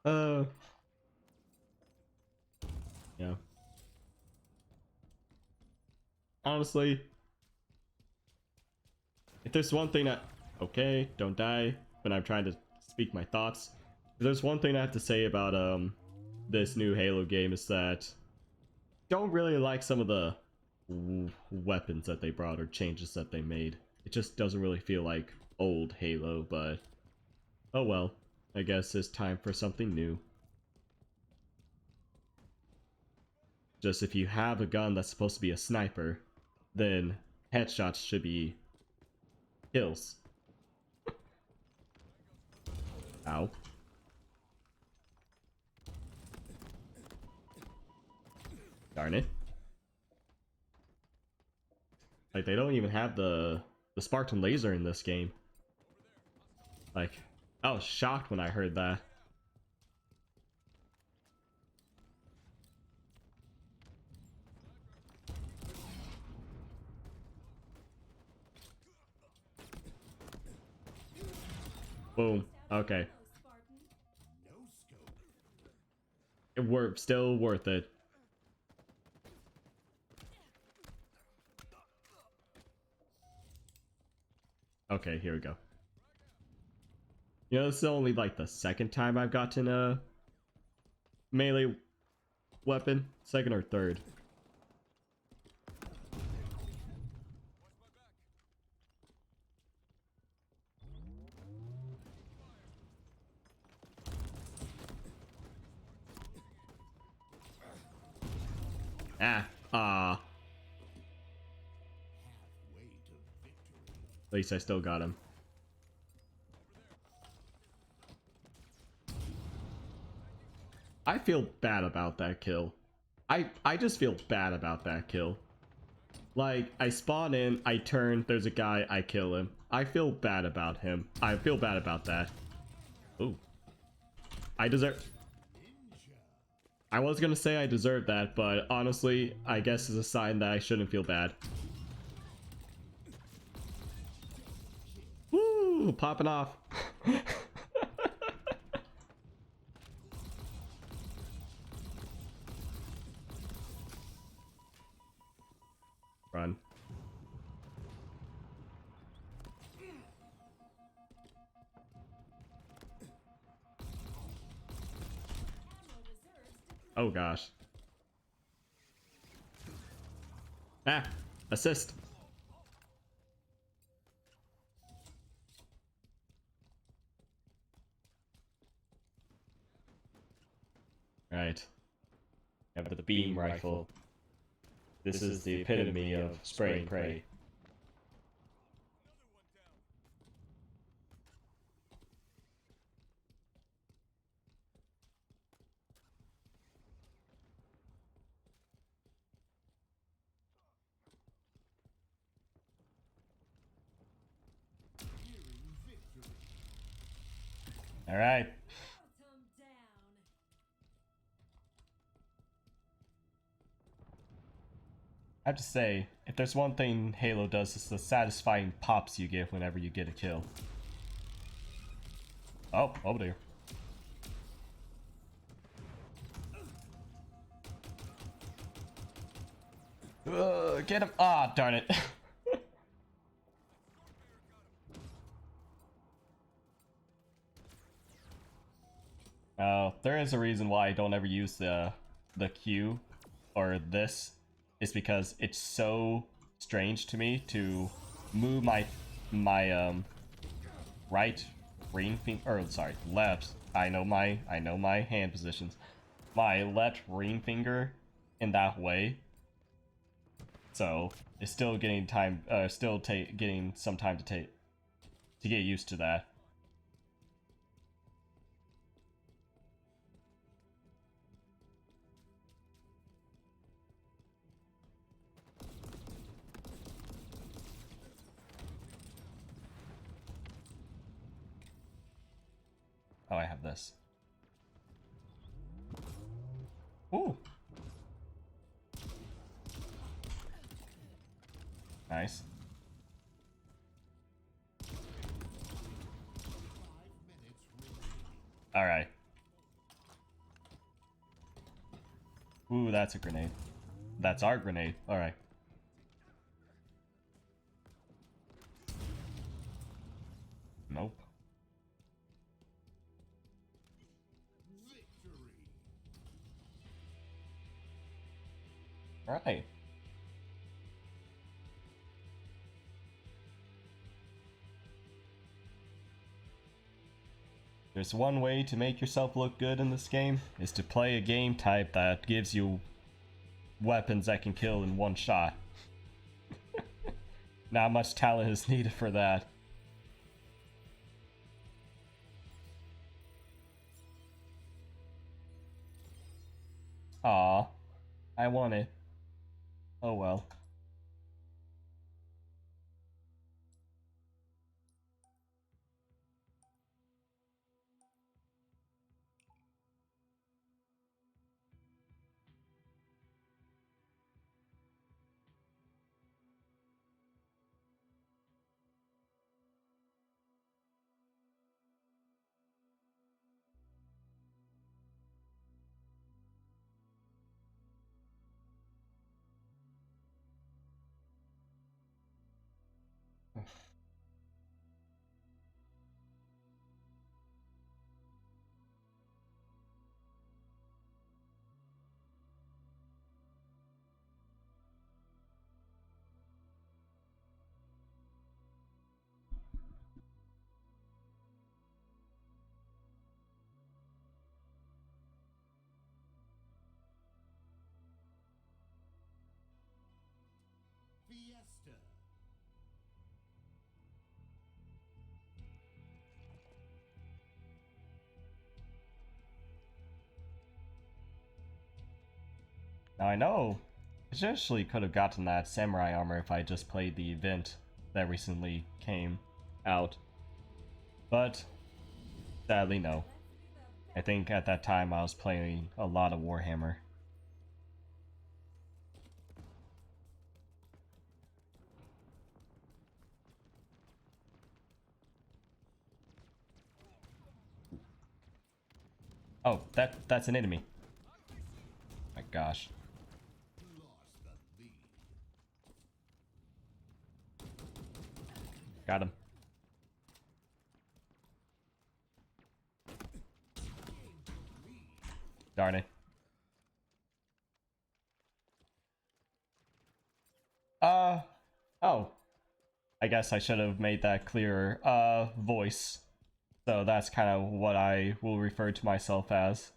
uh... Yeah. Honestly, if there's one thing that... Okay, don't die when I'm trying to speak my thoughts. If there's one thing I have to say about, this new Halo game is that... Don't really like some of the weapons that they brought or changes that they made. It just doesn't really feel like old Halo, but... Oh well, I guess it's time for something new. Just if you have a gun that's supposed to be a sniper, then headshots should be kills. Ow. Darn it. Like, they don't even have the Spartan laser in this game. Like, I was shocked when I heard that. Boom. Okay. Spartan. No scope. Still worth it. Okay, here we go. You know, this is only like the second time I've gotten a melee weapon. Second or third. Halfway to victory. At least I still got him. I feel bad about that kill. I just feel bad about that kill. Like, I spawn in, I turn, there's a guy, I kill him. I feel bad about him. I feel bad about that. Ooh. I deserve... I was gonna say I deserve that, but honestly, I guess it's a sign that I shouldn't feel bad. Woo! Popping off. Run. Oh gosh. Ah! Assist! Right. Yeah, but the beam rifle. This is the epitome of spray and pray. Alright. Bottom down. I have to say, if there's one thing Halo does, it's the satisfying pops you get whenever you get a kill. Oh, oh dear. Get him! Ah, darn it. There is a reason why I don't ever use the Q or this. Is because it's so strange to me to move my right ring finger, or sorry, left. I know my hand positions. My left ring finger in that way. So it's still getting time. Getting some time to get used to that. Oh, I have this. Ooh. Nice. Alright. Ooh, that's a grenade. That's our grenade. Alright. Nope. Alright. There's one way to make yourself look good in this game, is to play a game type that gives you weapons that can kill in one shot. Not much talent is needed for that. Aw, I want it. Oh well. Now I know I essentially could have gotten that samurai armor if I just played the event that recently came out. But sadly no. I think at that time I was playing a lot of Warhammer. Oh, that's an enemy. My gosh. Lost the lead. Got him. Darn it. Oh. I guess I should have made that clearer. Voice. So that's kind of what I will refer to myself as.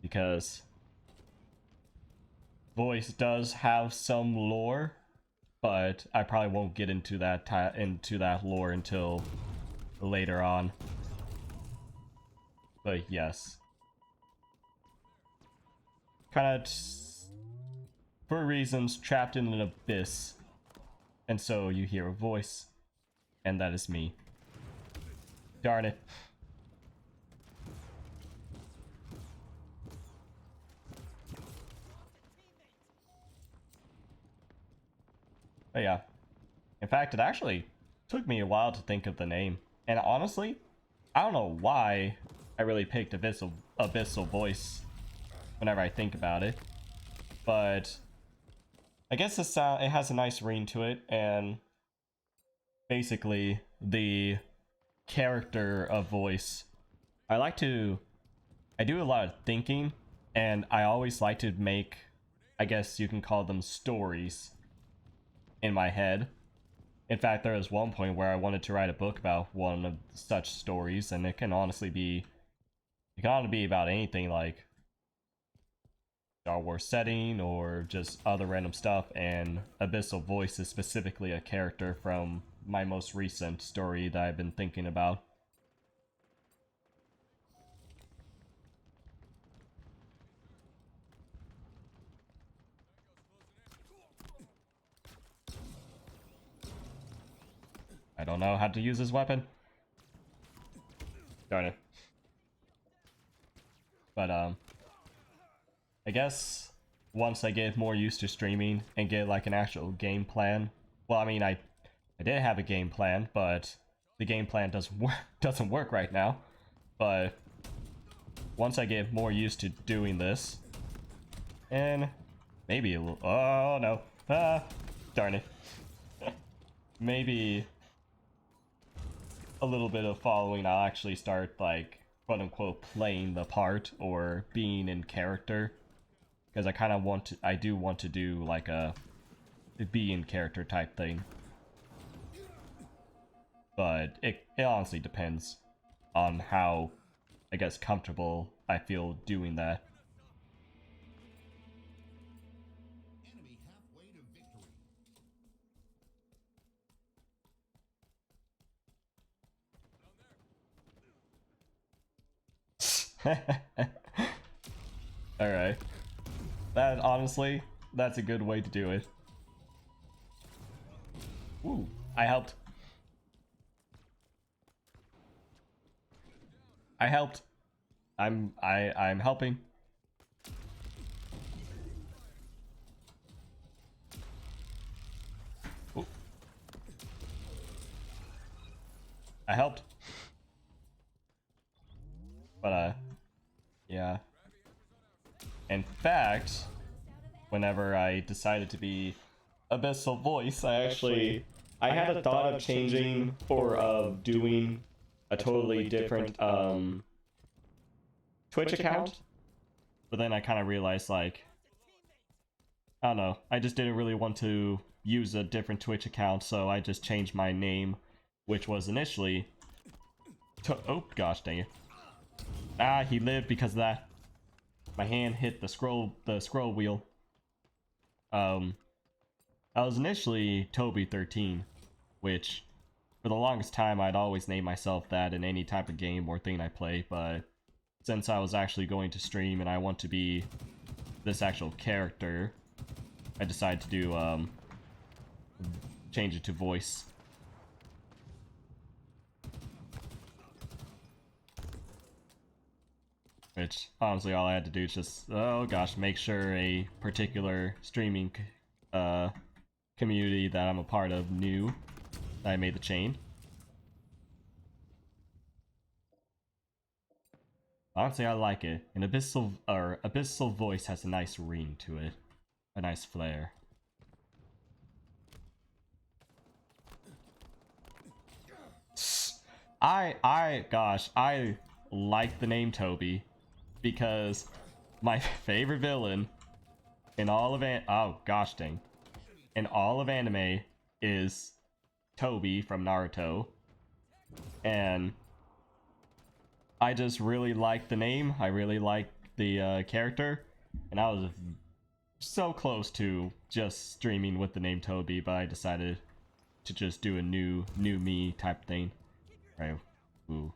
Because voice does have some lore, but I probably won't get into that lore until later on. But yes, kind of for reasons trapped in an abyss, and so you hear a voice, and that is me. Darn it. But yeah, in fact, it actually took me a while to think of the name, and honestly, I don't know why I really picked Abyssal Voice whenever I think about it, but I guess it has a nice ring to it, and basically the character of voice. I do a lot of thinking, and I always like to make, I guess you can call them stories in my head. In fact, there was one point where I wanted to write a book about one of such stories, and it can honestly be about anything, like Star Wars setting or just other random stuff, and Abyssal Voice is specifically a character from my most recent story that I've been thinking about. I don't know how to use this weapon. Darn it. But I guess once I get more used to streaming and get like an actual game plan. Well, I mean, I did have a game plan, but the game plan doesn't work right now. But once I get more used to doing this, and maybe a little, oh no, darn it, maybe a little bit of following, I'll actually start like quote unquote playing the part or being in character, because I do want to do like a be in character type thing. But it honestly depends on how, I guess, comfortable I feel doing that. Enemy halfway to victory. Alright. That, honestly, that's a good way to do it. Ooh, I helped. I'm helping. Ooh. I helped. But yeah. In fact, whenever I decided to be Abyssal Voice, I had a thought of changing or of doing a totally different Twitch account, but then I kind of realized, like, I don't know, I just didn't really want to use a different Twitch account, so I just changed my name, which was initially oh gosh dang it. Ah, he lived because of that. My hand hit the scroll wheel. I was initially Toby13, which for the longest time I'd always name myself that in any type of game or thing I play, but since I was actually going to stream and I want to be this actual character, I decided to do change it to voice. Which, honestly, all I had to do is just, oh gosh, make sure a particular streaming community that I'm a part of knew that I made the change. Honestly, I like it. An Abyssal Voice has a nice ring to it. A nice flair. Gosh, I like the name Toby because my favorite villain in all of in all of anime is Toby from Naruto, and I just really like the name. I really like the character, and I was so close to just streaming with the name Toby, but I decided to just do a new me type thing. Right. Ooh.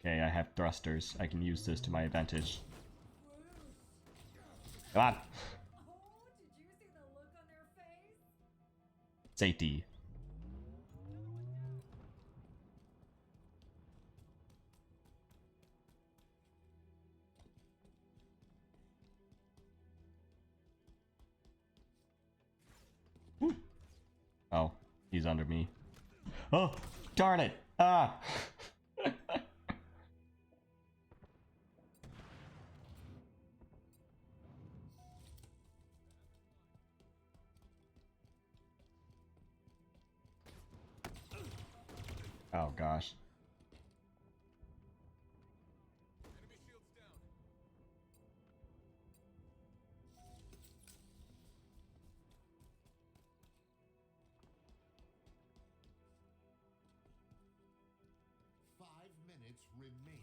Okay, I have thrusters. I can use this to my advantage. Come on. Oh, did you see the look on their face? Safety. Woo. Oh, he's under me. Oh, darn it. Ah. Oh gosh. Minutes remaining.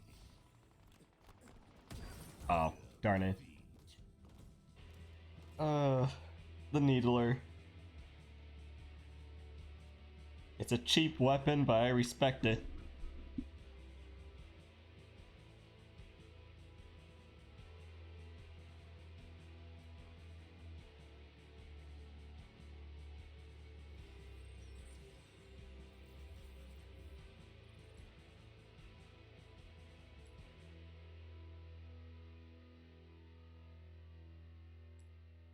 Oh, darn it. The Needler. It's a cheap weapon, but I respect it.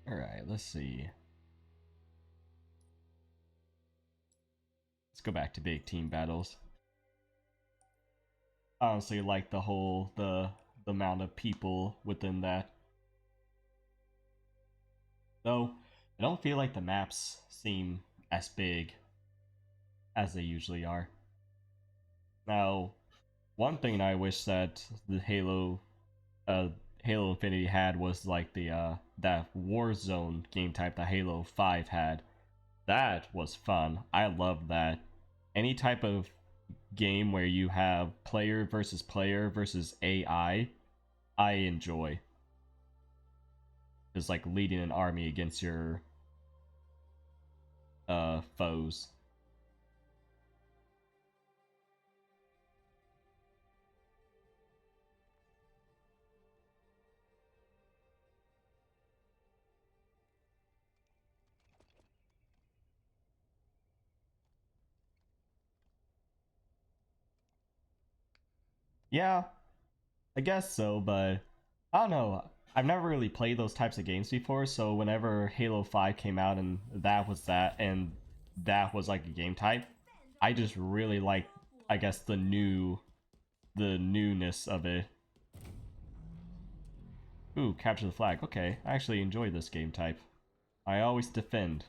Alright, let's see. Let's go back to big team battles. I honestly like the amount of people within that. Though, I don't feel like the maps seem as big as they usually are. Now, one thing I wish that the Halo Infinity had was like that Warzone game type that Halo 5 had. That was fun. I loved that. Any type of game where you have player versus AI, I enjoy. It's like leading an army against your foes. Yeah, I guess so, but I don't know. I've never really played those types of games before, so whenever Halo 5 came out and that was like a game type, I just really like, I guess, the newness of it. Ooh, capture the flag. Okay, I actually enjoy this game type. I always defend.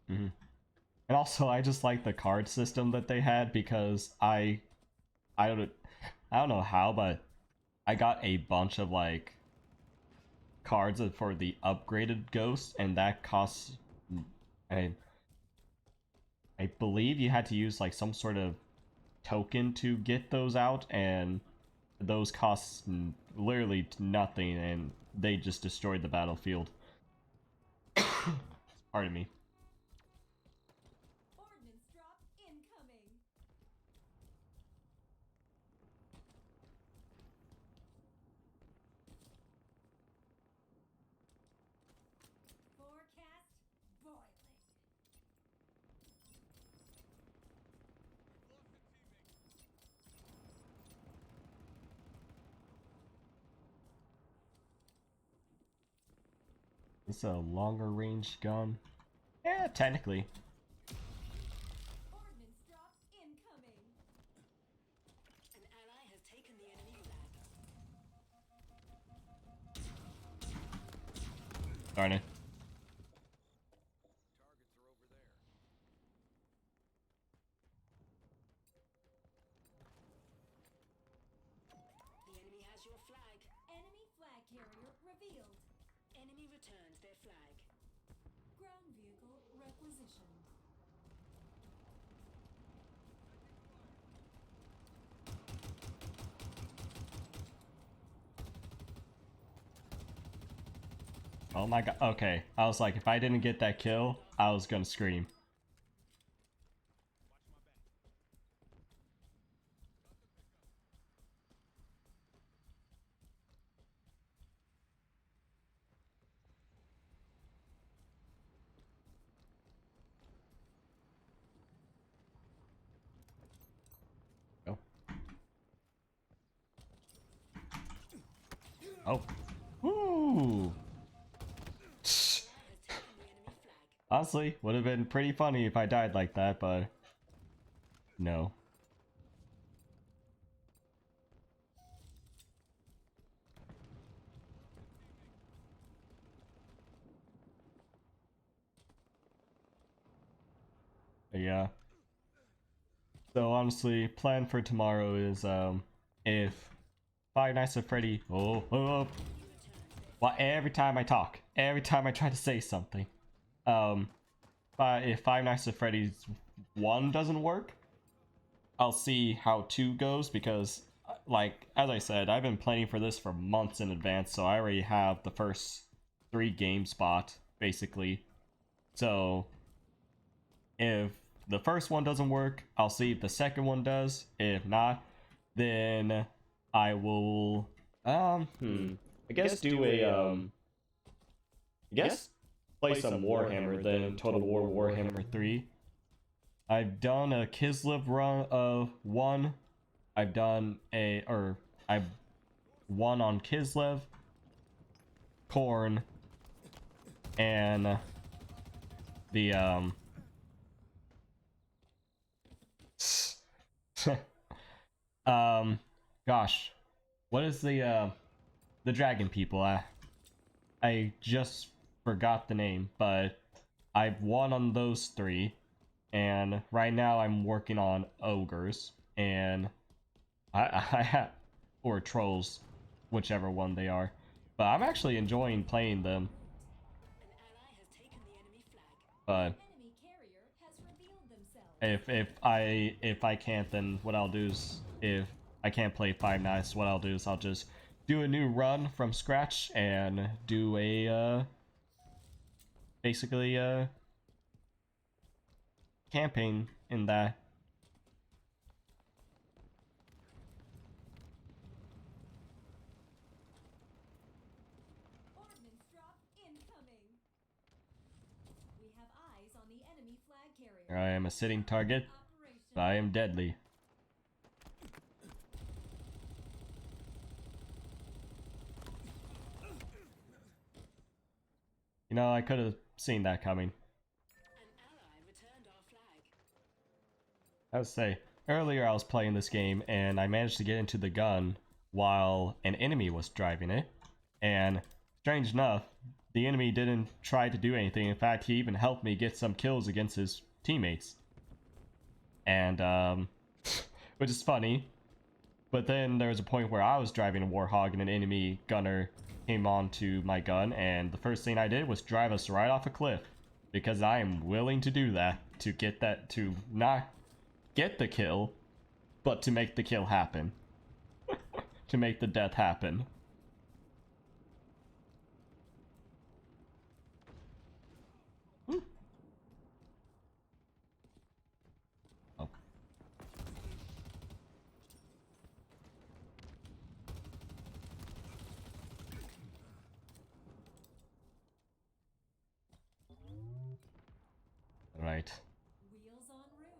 Hmm. And also, I just like the card system that they had because I don't I don't know how, but I got a bunch of like cards for the upgraded ghost, and that costs. I I believe you had to use like some sort of token to get those out, and those cost literally nothing, and they just destroyed the battlefield. Pardon me. Ordnance drop incoming. Forecast boiling. It's a longer range gun. Yeah, technically. Ordnance drop incoming. An ally has taken the enemy flag. Darn it. Targets are over there. The enemy has your flag. Enemy flag carrier revealed. Enemy returns their flag. Ground vehicle requisitioned. Oh my god. Okay. I was like, if I didn't get that kill, I was gonna scream. Oh. Oh. Woo! Has taken the enemy flag. Honestly, would have been pretty funny if I died like that, but no. But yeah. So honestly, plan for tomorrow is if Five Nights at Freddy. Well, every time I talk, every time I try to say something, if Five Nights at Freddy's 1 doesn't work, I'll see how 2 goes, because, like, as I said, I've been planning for this for months in advance, so I already have the first 3 games bought, basically. So, if the first one doesn't work, I'll see if the second one does. If not, then I will, I guess do a, I guess play some Warhammer, then Total War Warhammer 3. I've done a Kislev run of 1. I've done I've won on Kislev, Korn, and the, gosh, what is the dragon people? I just forgot the name, but I've won on those 3, and right now I'm working on ogres, and I have, or trolls, whichever one they are, but I'm actually enjoying playing them. An ally has taken the enemy flag. But Enemy carrier has revealed themselves. if I can't, then what I'll do is, if I can't play Five Nights, what I'll do is I'll just do a new run from scratch and do a basically campaign in that. Ordnance drop incoming. We have eyes on the enemy flag carrier. I am a sitting target, Operation. but I am deadly. You know, I could have seen that coming. An ally returned our flag. I would say, earlier I was playing this game and I managed to get into the gun while an enemy was driving it. And strange enough, the enemy didn't try to do anything. In fact, he even helped me get some kills against his teammates. And, which is funny. But then there was a point where I was driving a Warhog and an enemy gunner came onto my gun, and the first thing I did was drive us right off a cliff. Because I am willing to do that, to get that, to not get the kill, but to make the kill happen. To make the death happen. Whew. Oh. Right. Wheels en route.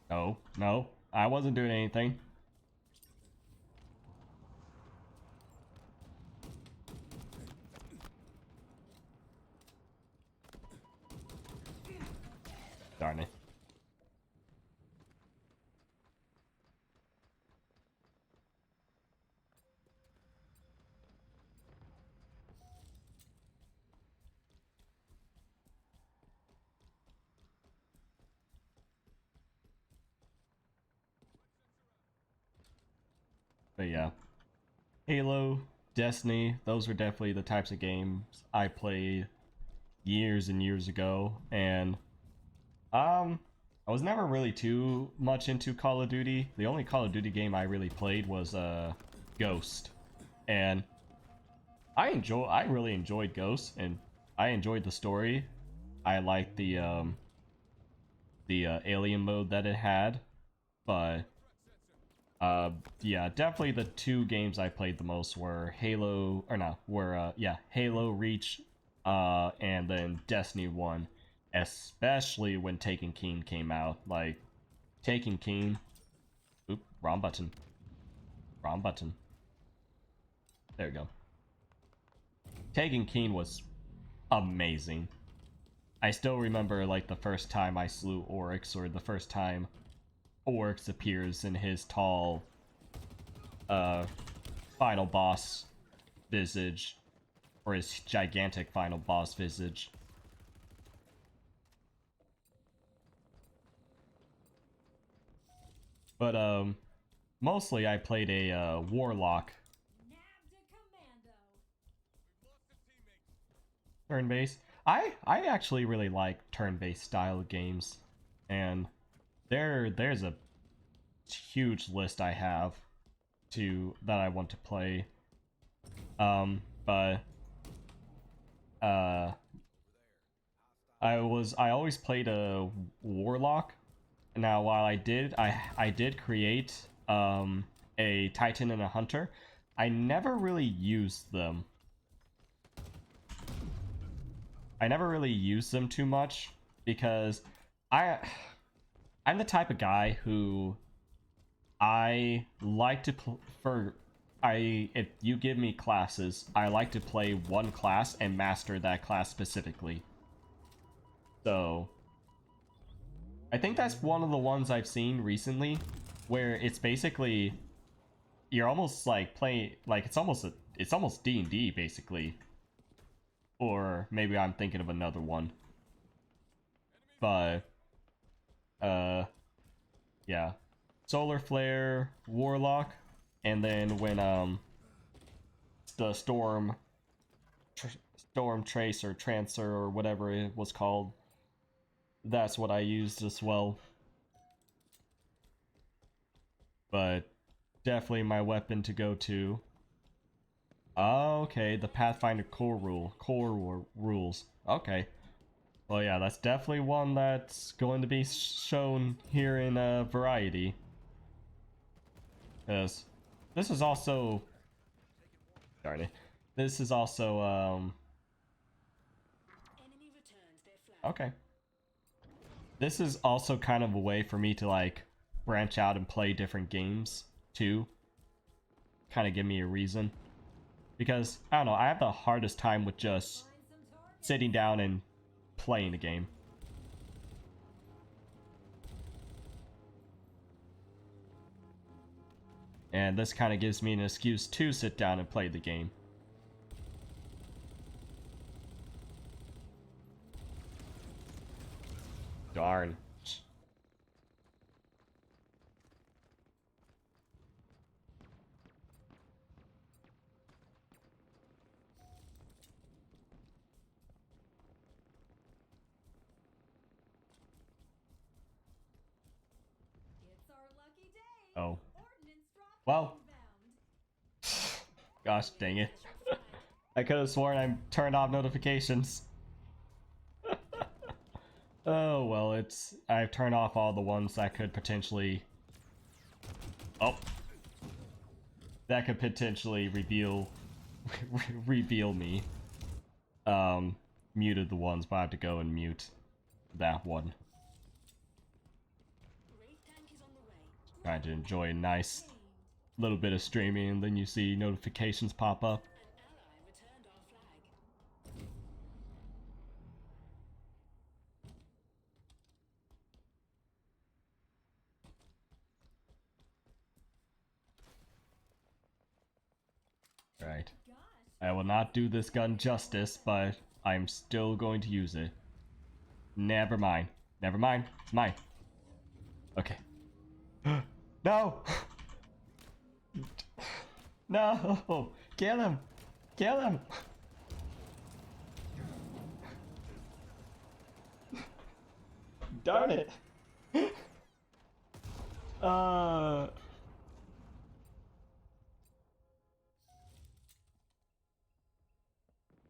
No, no, I wasn't doing anything. Darn it. But yeah. Halo, Destiny, those were definitely the types of games I played years and years ago, and I was never really too much into Call of Duty. The only Call of Duty game I really played was Ghost. And I really enjoyed Ghost, and I enjoyed the story. I liked the alien mode that it had, but yeah, definitely the two games I played the most were Halo, or no, were yeah, Halo Reach, and then Destiny 1, especially when Taken King came out. Like, Taken King, oop, wrong button, wrong button. There we go. Taken King was amazing. I still remember like the first time I slew Oryx, or the first time Oryx appears in his tall final boss visage, or his gigantic final boss visage. But mostly I played a warlock Nabbed a commando. turn-based. I actually really like turn-based style games, and there's a huge list I have that I want to play. But I always played a warlock. Now, while I did create a Titan and a Hunter, I never really used them. I never really used them too much because I I'm the type of guy who I like to if you give me classes, I like to play one class and master that class specifically. So I think that's one of the ones I've seen recently where it's basically you're almost like playing like it's almost D&D basically. Or maybe I'm thinking of another one. But yeah. Solar Flare, Warlock, and then when the Storm Trace or Trancer or whatever it was called, that's what I used as well. But definitely my weapon to go to. Okay, the Pathfinder core rules. Okay. Well, yeah, that's definitely one that's going to be shown here in Variety. Because this is also... Darn it. This is also, Enemy returns their flag. okay. This is also kind of a way for me to, like, branch out and play different games, too. Kind of give me a reason. Because, I don't know, I have the hardest time with just Find some targets. sitting down and playing a game. And this kind of gives me an excuse to sit down and play the game. Darn. Well, gosh dang it. I could have sworn I turned off notifications. Oh, well, I've turned off all the ones that could potentially... Oh. That could potentially reveal me. Muted the ones, but I have to go and mute that one. Raid tank is on the way. Trying to enjoy a nice little bit of streaming, and then you see notifications pop up. An ally returned our flag. Right. I will not do this gun justice, but I'm still going to use it. Never mind. Never mind. It's mine. Okay. No! No! Kill him! Kill him! Darn it!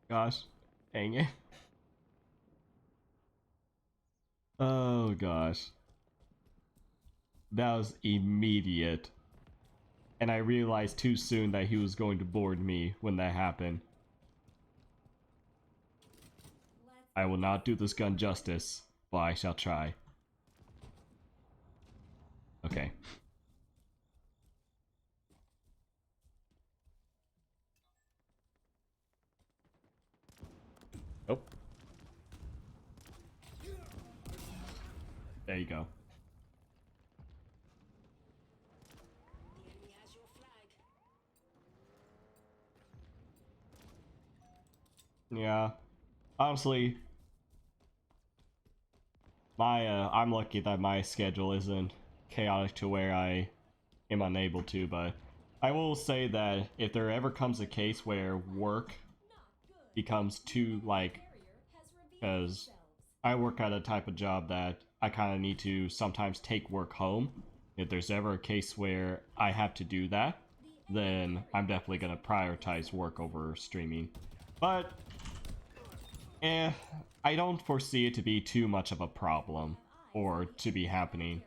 Gosh, dang it. Oh gosh. That was immediate. And I realized too soon that he was going to board me when that happened. I will not do this gun justice, but I shall try. Okay. Oh. There you go. The enemy has your flag. Yeah. Honestly, I'm lucky that my schedule isn't chaotic to where I am unable to, but I will say that if there ever comes a case where work becomes too, like, because I work at a type of job that I kind of need to sometimes take work home. If there's ever a case where I have to do that, then I'm definitely going to prioritize work over streaming. But, I don't foresee it to be too much of a problem, or to be happening.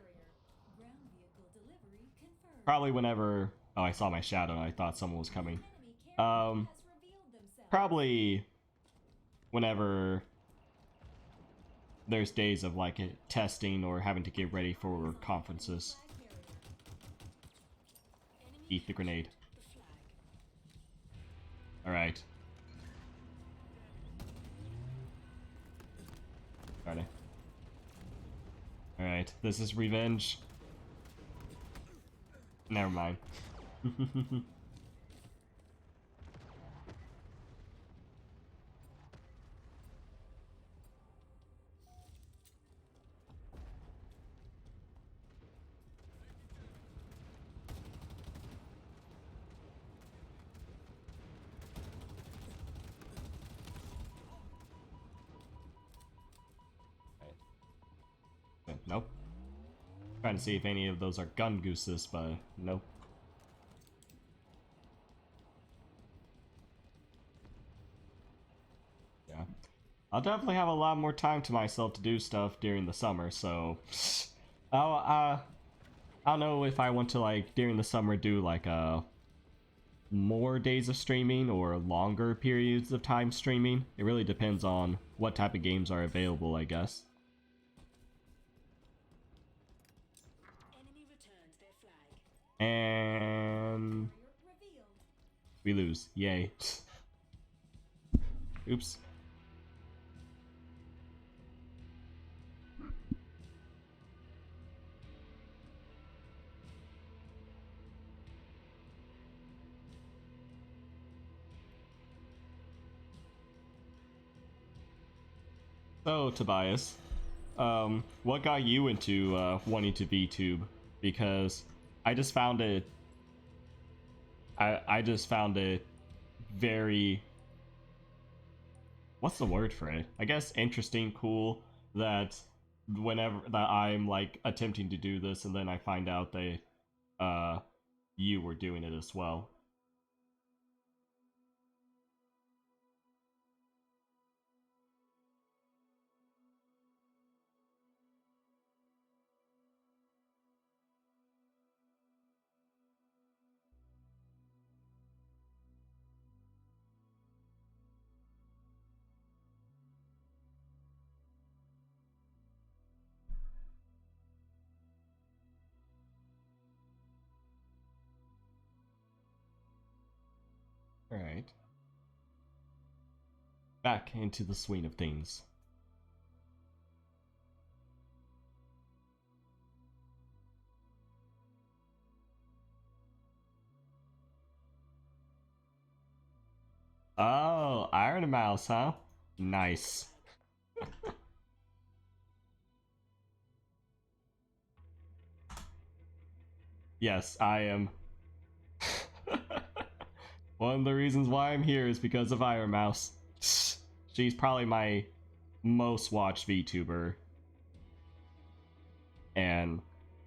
Probably whenever... Oh, I saw my shadow and I thought someone was coming. Probably whenever there's days of, like, testing or having to get ready for conferences. Eat the grenade. The flag. Alright. Alright. Alright, this is revenge. Never mind. Nope. Trying to see if any of those are gun gooses, but nope. Yeah. I'll definitely have a lot more time to myself to do stuff during the summer, so I don't know if I want to, like, during the summer do like more days of streaming or longer periods of time streaming. It really depends on what type of games are available, I guess. Enemy returns their flag. And we lose. Yay. Oops. So, Tobias, what got you into wanting to VTube? Because I just found it. I just found it very. What's the word for it? I guess interesting, cool. That whenever that I'm like attempting to do this, and then I find out that you were doing it as well. Alright. Back into the swing of things. Oh, Iron Mouse, huh? Nice. Yes, I am. One of the reasons why I'm here is because of Iron Mouse. She's probably my most watched VTuber. And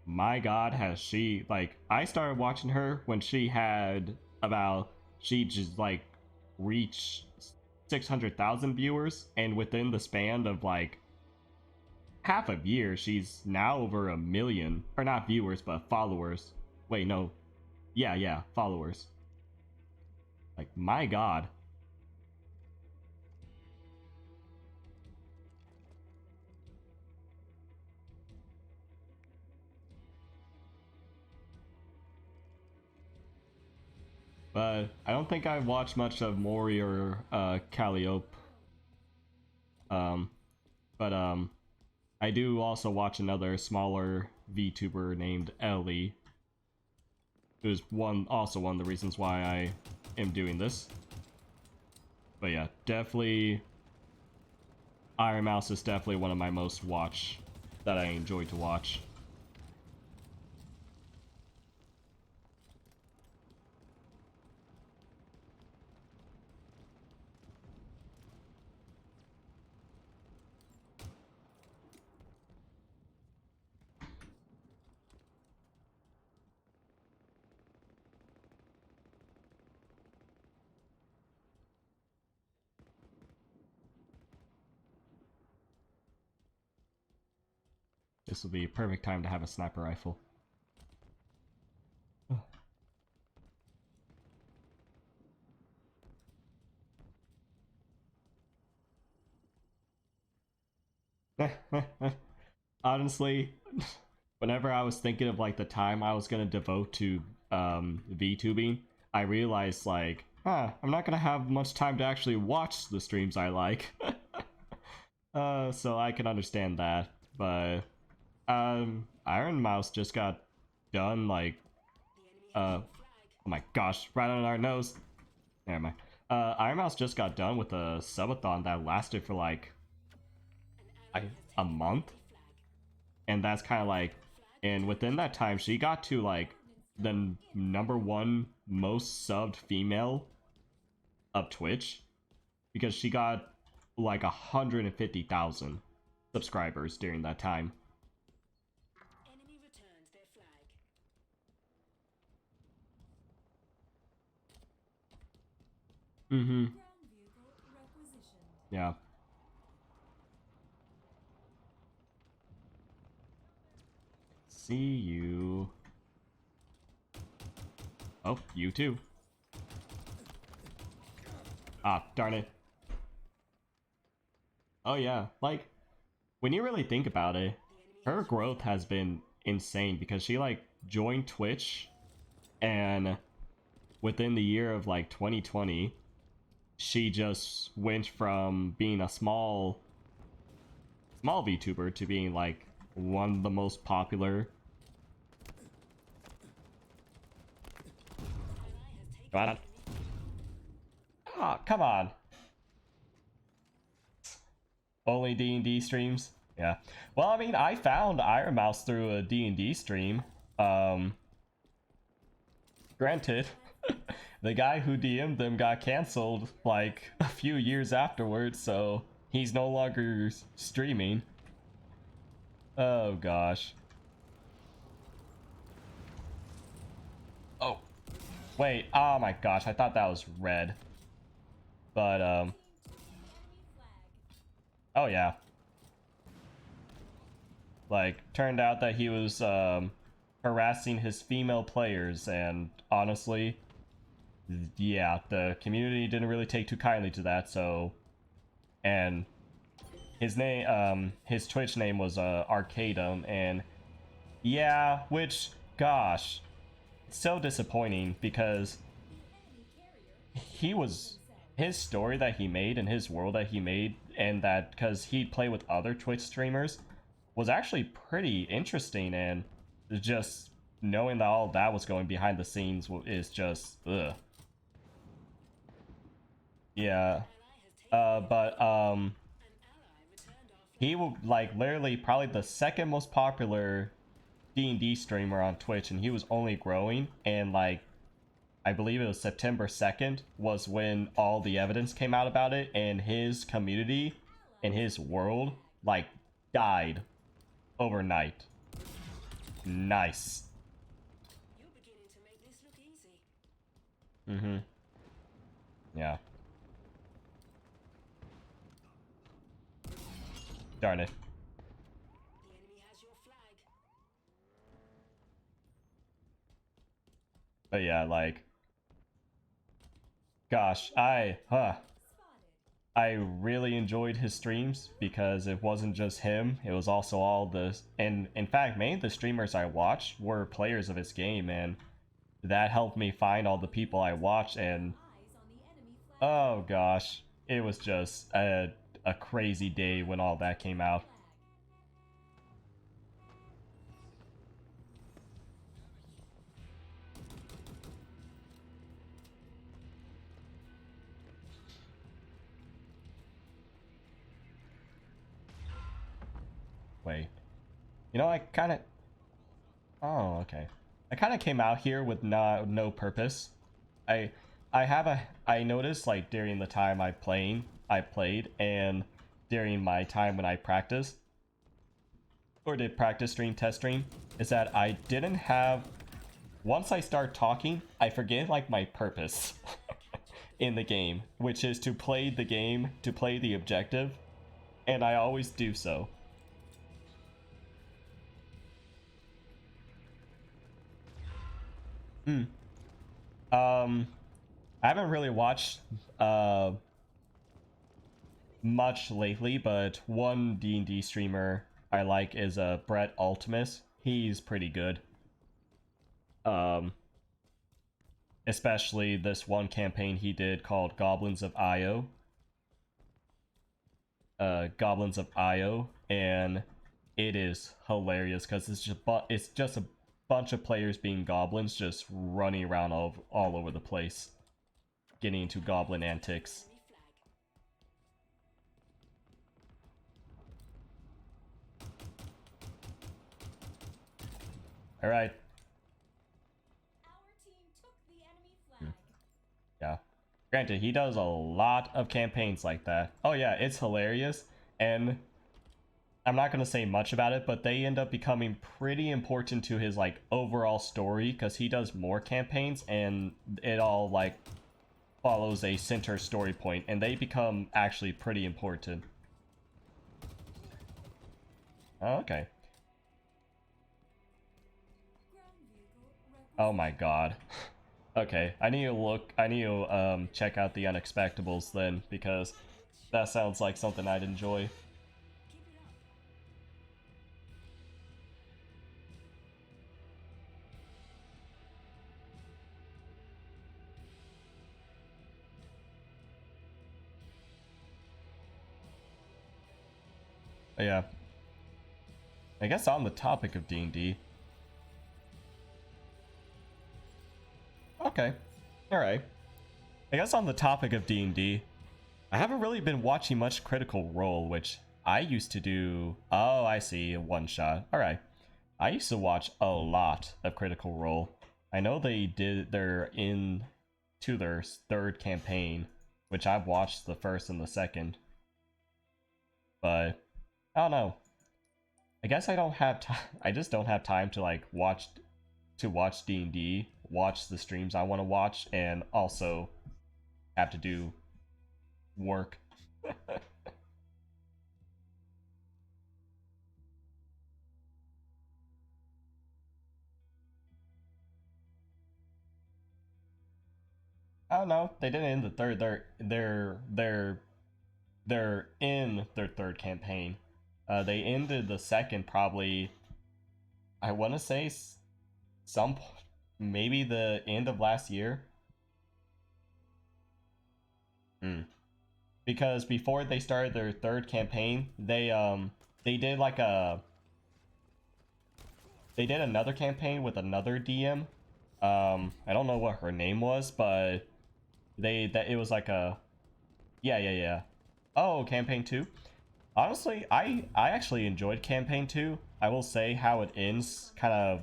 my god, has she, like, I started watching her when she had about, she just, like, reached 600,000 viewers, and within the span of, like, half a year, she's now over 1 million, or not viewers, but followers. Wait, no. Yeah, followers. Like, my god. But I don't think I've watched much of Mori or Calliope. But I do also watch another smaller VTuber named Ellie, who's also one of the reasons why I am doing this. But yeah, definitely Iron Mouse is definitely one of my most watched that I enjoy to watch. This will be a perfect time to have a sniper rifle. Honestly, whenever I was thinking of like the time I was gonna devote to VTubing, I realized like, I'm not gonna have much time to actually watch the streams I like. So I can understand that, but Iron Mouse just got done like oh my gosh, right on our nose. Never mind. Iron Mouse just got done with a subathon that lasted for like a month, and that's kind of like, and within that time she got to like the #1 most subbed female of Twitch, because she got like 150,000 subscribers during that time. Enemy returns their flag. Mm-hmm. Ground vehicle requisitioned. Yeah. See you. Oh, you too. Ah, darn it. Oh yeah, like, when you really think about it, her growth has been insane, because she like joined Twitch, and within the year of like 2020, she just went from being a small VTuber to being like one of the most popular. Come on. Oh, come on. Only D&D streams? Yeah. Well, I mean, I found Iron Mouse through a D&D stream. Granted, the guy who DM'd them got canceled like a few years afterwards, so he's no longer streaming. Oh gosh. Oh, Wait, oh my gosh, I thought that was red. But, Team took the enemy flag. oh yeah. Like, turned out that he was, harassing his female players, and honestly, yeah, the community didn't really take too kindly to that, so... And his name, his Twitch name was, Arcadum, and... Yeah, which, gosh, it's so disappointing, because The enemy carrier he was... themselves. His story that he made and his world that he made, and that, because he'd play with other Twitch streamers, was actually pretty interesting, and just knowing that all that was going behind the scenes is just, ugh. Yeah. But, An ally returned our he will, like, literally probably the second most popular D&D streamer on Twitch, and he was only growing, and, like, I believe it was September 2nd was when all the evidence came out about it, and his community and his world, like, died overnight. Nice. You're beginning to make this look easy. Mm-hmm. Yeah. Darn it. The enemy has your flag. But yeah, like... Gosh, Spotted. I really enjoyed his streams because it wasn't just him, it was also all the... And in fact, many of the streamers I watched were players of his game, and that helped me find all the people I watched, and Eyes on the enemy flag. oh gosh, it was just a crazy day when all that came out. Flag. Wait. You know, I kind of... Oh, okay. I kind of came out here with no purpose. I I noticed, like, during the time I played, and during my time when I practiced, or did practice stream, test stream, is that I didn't have... Once I start talking, I forget, like, my purpose in the game, which is to play the game, to play the objective, and I always do so. I haven't really watched much lately, but one D&D streamer I like is Brett Ultimus. He's pretty good. Especially this one campaign he did called Goblins of Io. Goblins of Io, and it is hilarious because it's just a bunch of players being goblins just running around all over the place, getting into goblin antics. Enemy flag. All right. Our team took the enemy flag. Yeah. Granted, he does a lot of campaigns like that. Oh yeah, it's hilarious, and I'm not gonna say much about it, but they end up becoming pretty important to his, like, overall story, because he does more campaigns, and it all, like, follows a center story point, and they become actually pretty important. Oh, okay. Ground vehicle Oh my god. Okay, I need to check out the Unexpectables then, because that sounds like something I'd enjoy. Keep it up. But yeah. I guess on the topic of D&D. Okay. Alright. I guess on the topic of D&D, I haven't really been watching much Critical Role, which I used to do... Oh, I see. One shot. Alright. I used to watch a lot of Critical Role. I know they're in to their third campaign, which I've watched the first and the second. But I don't know. I guess I don't have time. I just don't have time to, like, watch D&D watch the streams I want to watch and also have to do work. I don't know. They didn't end the third. They're in their third campaign. They ended the second probably. I want to say some maybe the end of last year. Because before they started their third campaign, they did like they did another campaign with another DM. I don't know what her name was, but it was like a yeah. Oh, campaign 2. Honestly, I actually enjoyed campaign 2. I will say how it ends kind of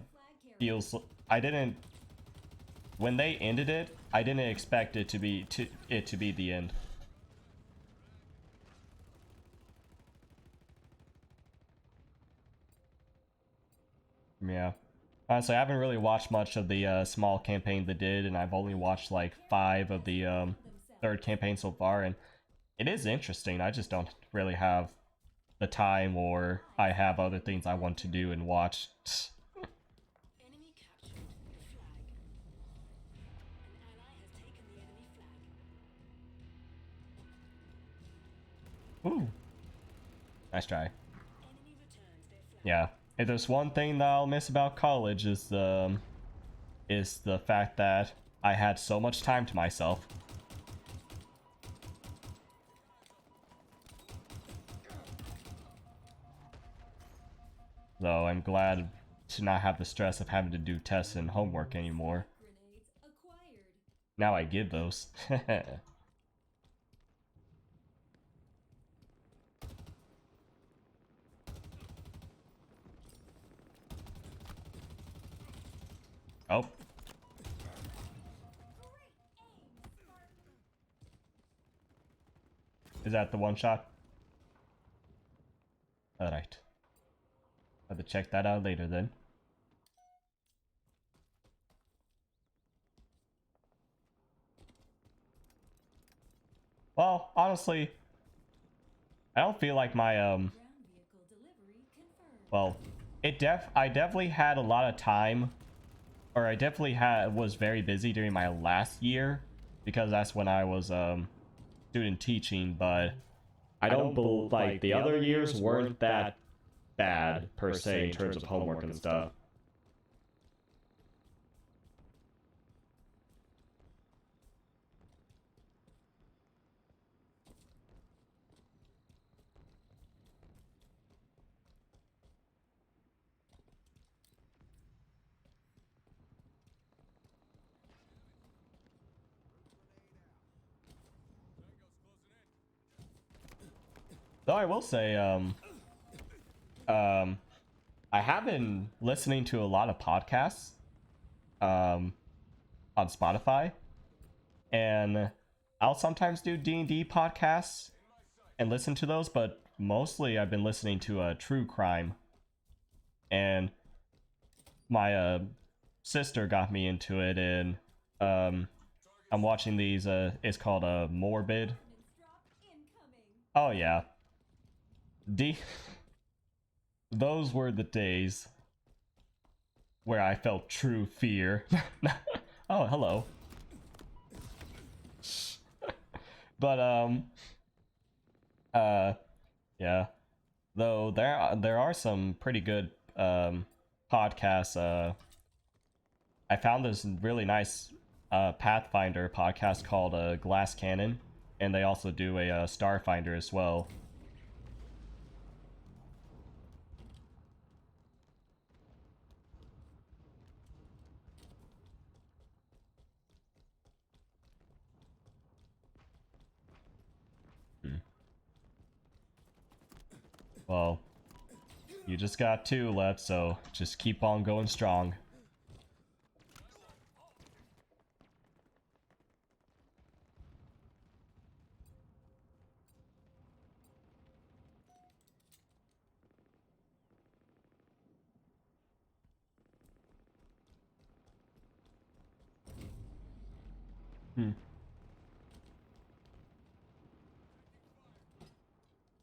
feels. I didn't when they ended it. I didn't expect it to be the end. Yeah. Honestly, I haven't really watched much of the small campaign they did, and I've only watched like 5 of the third campaign so far, and it is interesting. I just don't really have the time, or I have other things I want to do and watch. Enemy captured the flag. An ally has taken the enemy flag. Ooh. Nice try. Enemy returns their flag. Yeah. If there's one thing that I'll miss about college is the fact that I had so much time to myself. Though I'm glad to not have the stress of having to do tests and homework anymore. Grenades acquired. Now I give those. Oh. Is that the one shot? Alright. Have to check that out later then. Well, honestly, I don't feel like my Ground vehicle delivery confirmed. well, I definitely had a lot of time, or I definitely was very busy during my last year because that's when I was student teaching, but I don't believe like the other years weren't that bad per se in terms of homework and stuff. Though I will say, I have been listening to a lot of podcasts, on Spotify, and I'll sometimes do D&D podcasts and listen to those, but mostly I've been listening to true crime, and my sister got me into it, and I'm watching these. It's called Morbid. Ordnance drop incoming. Oh yeah, those were the days where I felt true fear. Oh, hello. But yeah. Though there are some pretty good podcasts. I found this really nice Pathfinder podcast called Glass Cannon, and they also do a Starfinder as well. Well, you just got 2 left, so just keep on going strong.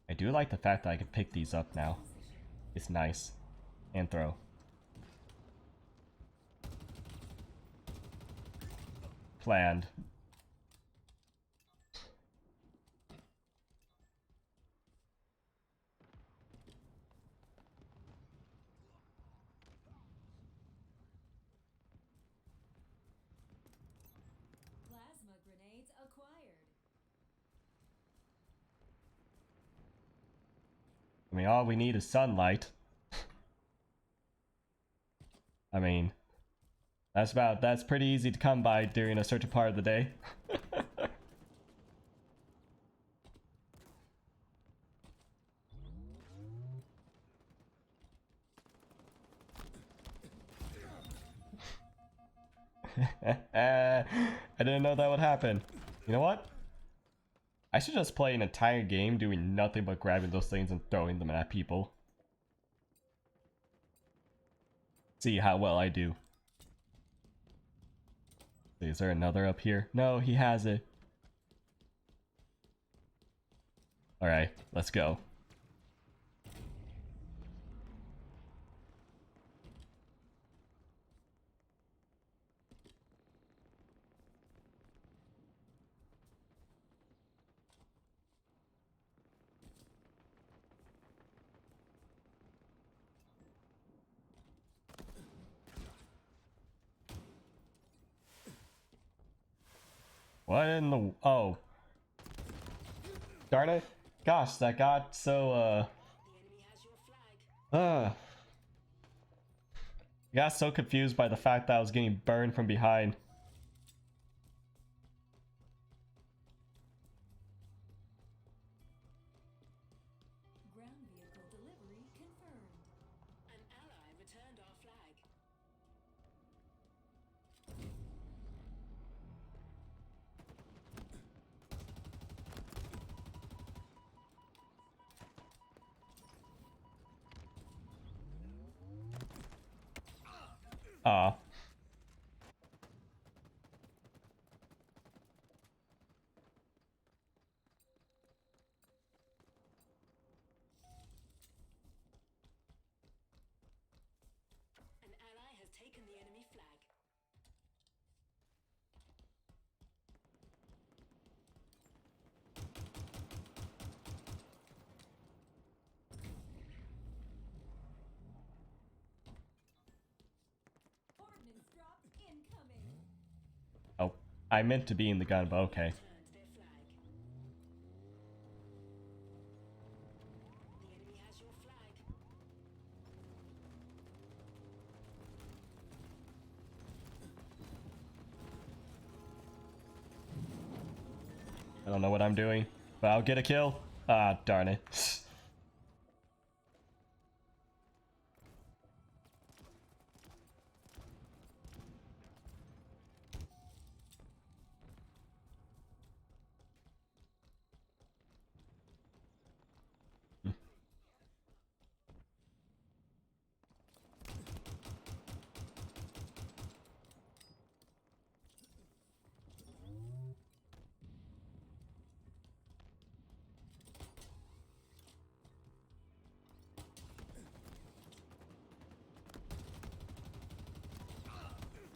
I do like the fact that I can pick these up now. It's nice. And throw. Planned. Plasma grenades acquired. I mean, all we need is sunlight. I mean, that's pretty easy to come by during a certain part of the day. I didn't know that would happen. You know what? I should just play an entire game doing nothing but grabbing those things and throwing them at people. See how well I do. Is there another up here? No, he has it. Alright, let's go. What in the... Oh. Darn it. Gosh, that got so, The enemy has your flag. I got so confused by the fact that I was getting burned from behind. Ground vehicle delivery confirmed. An ally returned our flag. Ah. An ally has taken the enemy flag. Ordnance drop incoming. Oh, I meant to be in the gun, but okay. Returned their flag. The enemy has your flag. I don't know what I'm doing, but I'll get a kill. Ah, darn it.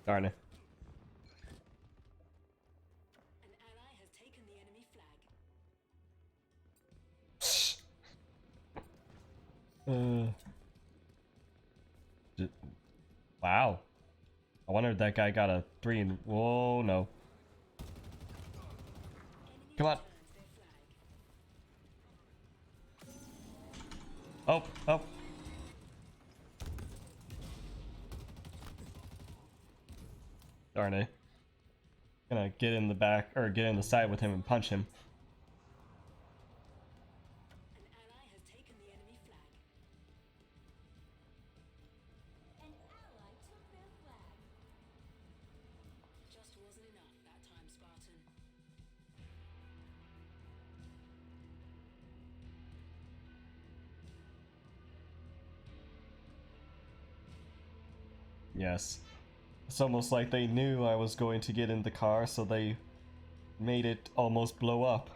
Darn it. An ally has taken the enemy flag. Wow. I wonder if that guy got a 3 and... Whoa, no. Enemy Come on. returned their flag. Oh, oh. Darn it. Gonna get in the back, or get in the side with him and punch him. An ally has taken the enemy flag. An ally took their flag. Just wasn't enough that time, Spartan. Yes. It's almost like they knew I was going to get in the car, so they made it almost blow up.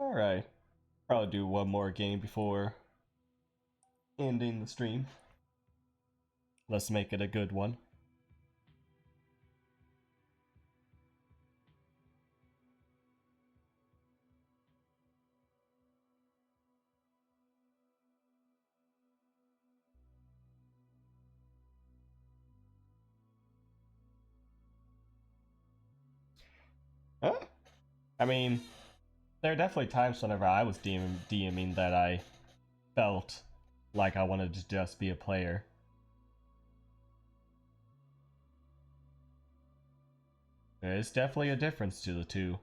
Alright. Probably do one more game before ending the stream. Let's make it a good one. Huh? I mean, there are definitely times whenever I was DMing that I felt like I wanted to just be a player. There's definitely a difference to the two.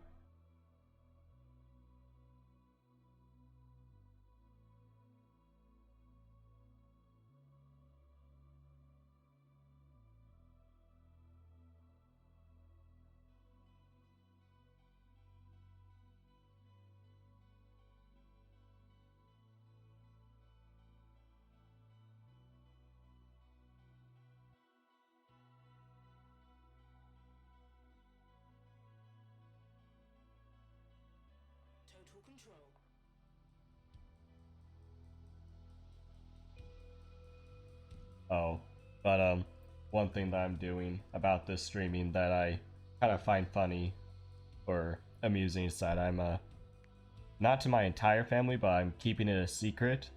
Total control. Oh, but one thing that I'm doing about this streaming that I kind of find funny or amusing is that I'm not to my entire family, but I'm keeping it a secret.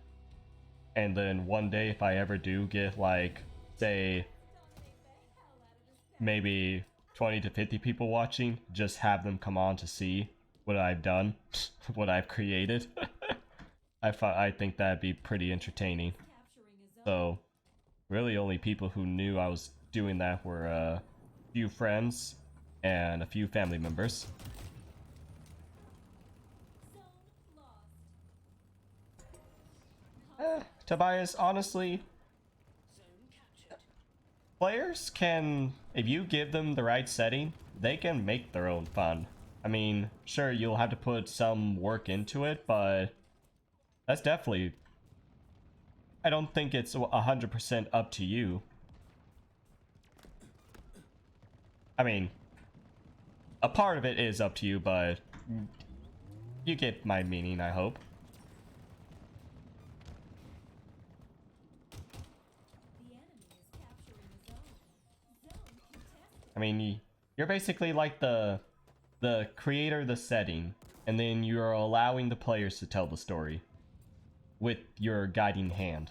And then one day, if I ever do get like, say, maybe 20 to 50 people watching, just have them come on to see what I've done, what I've created. I think that'd be pretty entertaining. So, really only people who knew I was doing that were a few friends and a few family members. Tobias, honestly, Zone captured. players can, if you give them the right setting, they can make their own fun. I mean, sure, you'll have to put some work into it, but that's definitely... I don't think it's 100% up to you. I mean, a part of it is up to you, but you get my meaning, I hope. The enemy is capturing a zone. Zone contested. I mean, you're basically like the creator, the setting, and then you're allowing the players to tell the story with your guiding hand.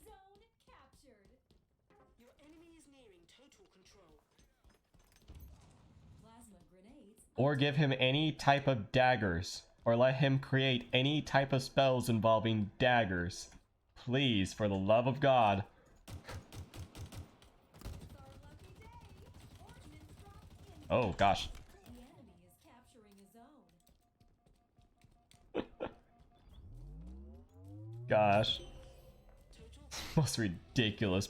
Zone captured. Your enemy is nearing total control. Plasma grenades. Or give him any type of daggers, or let him create any type of spells involving daggers. Please, for the love of God. It's our lucky day. Ordnance drop in. Oh gosh. The enemy is capturing a zone. Gosh. Total Most ridiculous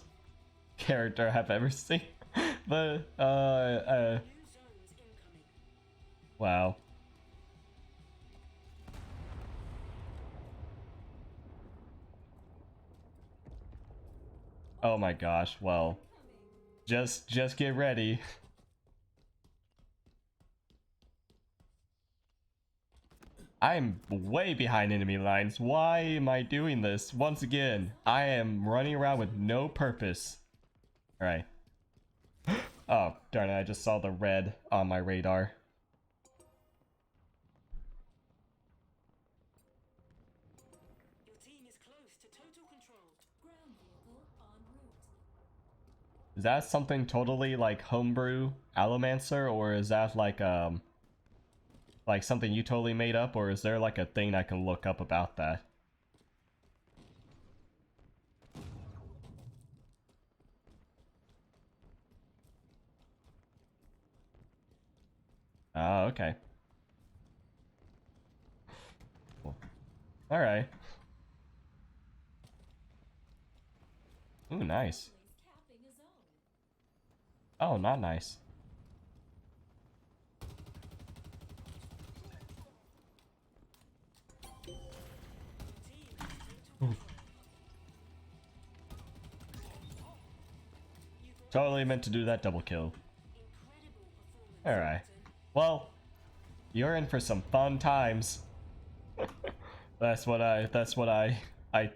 character I've ever seen. But new zones incoming. wow. Oh my gosh, well, just get ready. I'm way behind enemy lines. Why am I doing this? Once again, I am running around with no purpose. Alright. Oh, darn it, I just saw the red on my radar. Your team is close to total control. Ground vehicle en route. Is that something totally like homebrew Allomancer, or is that like something you totally made up, or is there like a thing I can look up about that? Oh, okay. Cool. Alright. Ooh, nice. Oh, not nice. Totally meant to do that double kill. Alright. Well, you're in for some fun times. That's what I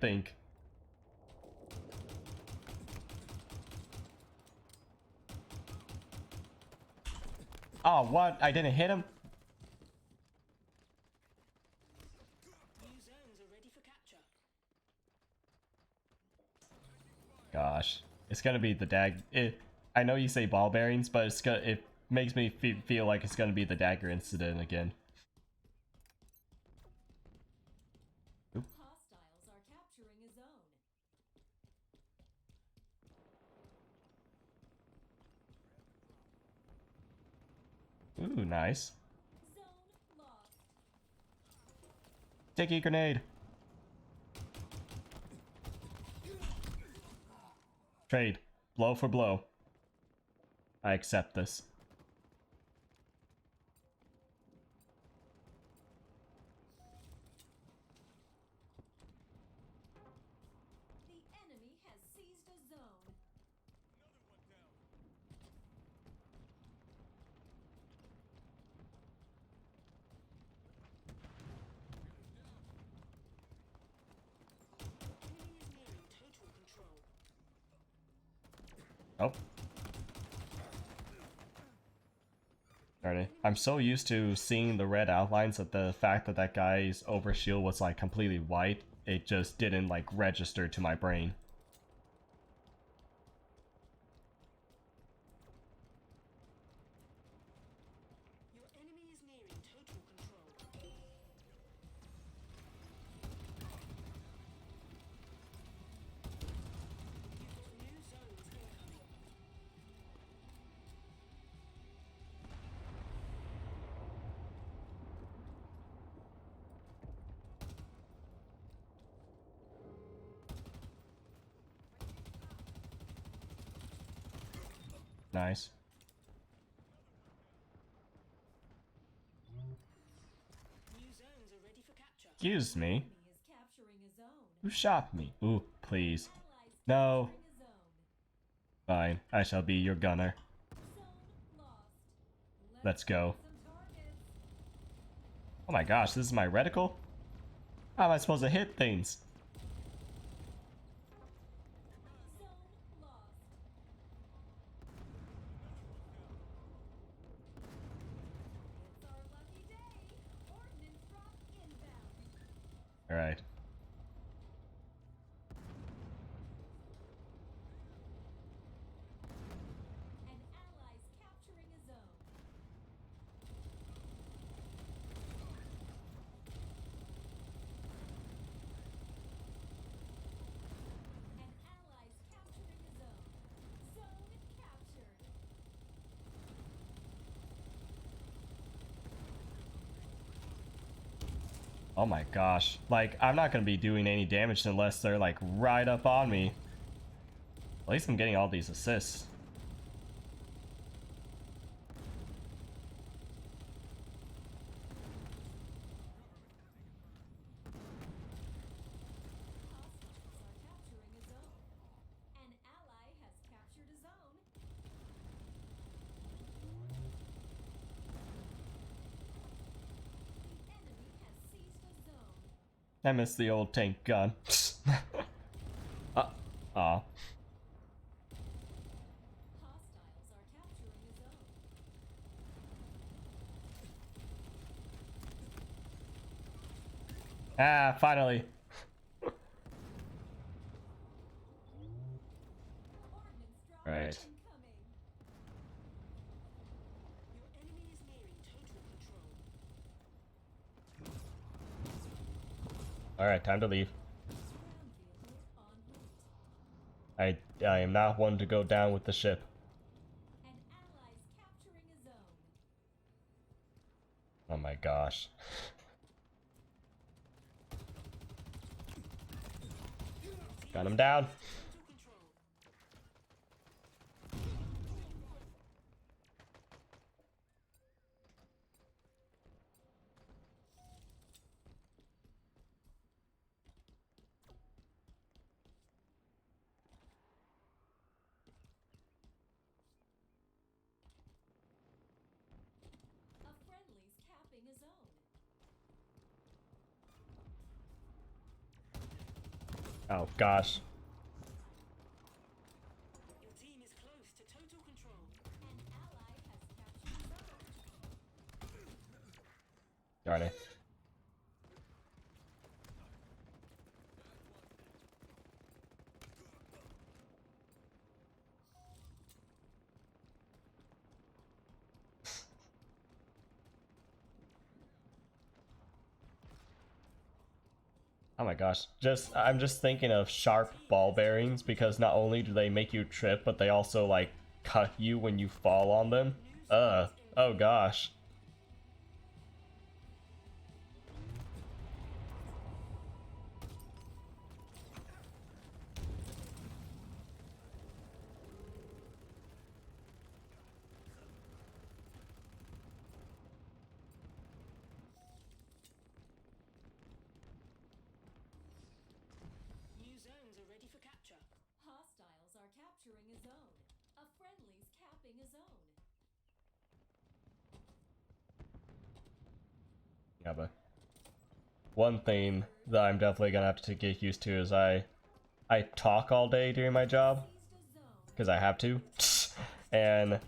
think. Oh, what? I didn't hit him? New zones are ready for capture. Gosh. It's gonna be the I know you say ball bearings, but it makes me feel like it's gonna be the dagger incident again. Oop. Hostiles are capturing a zone. Ooh, nice. Zone lost. Sticky grenade. Trade. Blow for blow. I accept this. The enemy has seized a zone. Enemy is nearing total control. Oh. Darn it. I'm so used to seeing the red outlines that the fact that that guy's overshield was like completely white, it just didn't like register to my brain. Your enemy is nearing total control. New zones incoming. Nice. New zones are ready for capture. Excuse me. Enemy is capturing a zone. Who shot me? Ooh, please. Allies No. capturing a zone. Fine. I shall be your gunner. Zone lost. Let's go. Some targets. Oh my gosh, this is my reticle? How am I supposed to hit things? Zone lost. It's our lucky day. Ordnance drop inbound. Alright. An ally's capturing a zone. An ally's capturing a zone. Zone captured. Oh my gosh. Like, I'm not gonna be doing any damage unless they're like right up on me. At least I'm getting all these assists. Hostiles are capturing a zone. An ally has captured a zone. The enemy has seized a zone. I miss the old tank gun. Aw. Hostiles are capturing a zone. Ah, finally. Ordnance drop Right. incoming. Your enemy is nearing total control. Alright, time to leave. Ground vehicle en route. I am not one to go down with the ship. An ally's capturing a zone. Oh my gosh. Got him down. Total control. Oh gosh. Your team is close to total control. An ally has captured zone. Darn it. Oh my gosh. I'm just thinking of sharp ball bearings because not only do they make you trip, but they also like cut you when you fall on them. Oh gosh. New zones are ready for capture. Hostiles are capturing a zone. A friendly's capping a zone. Yeah, but one thing that I'm definitely gonna have to get used to is I talk all day during my job Seized a zone. because I have to, and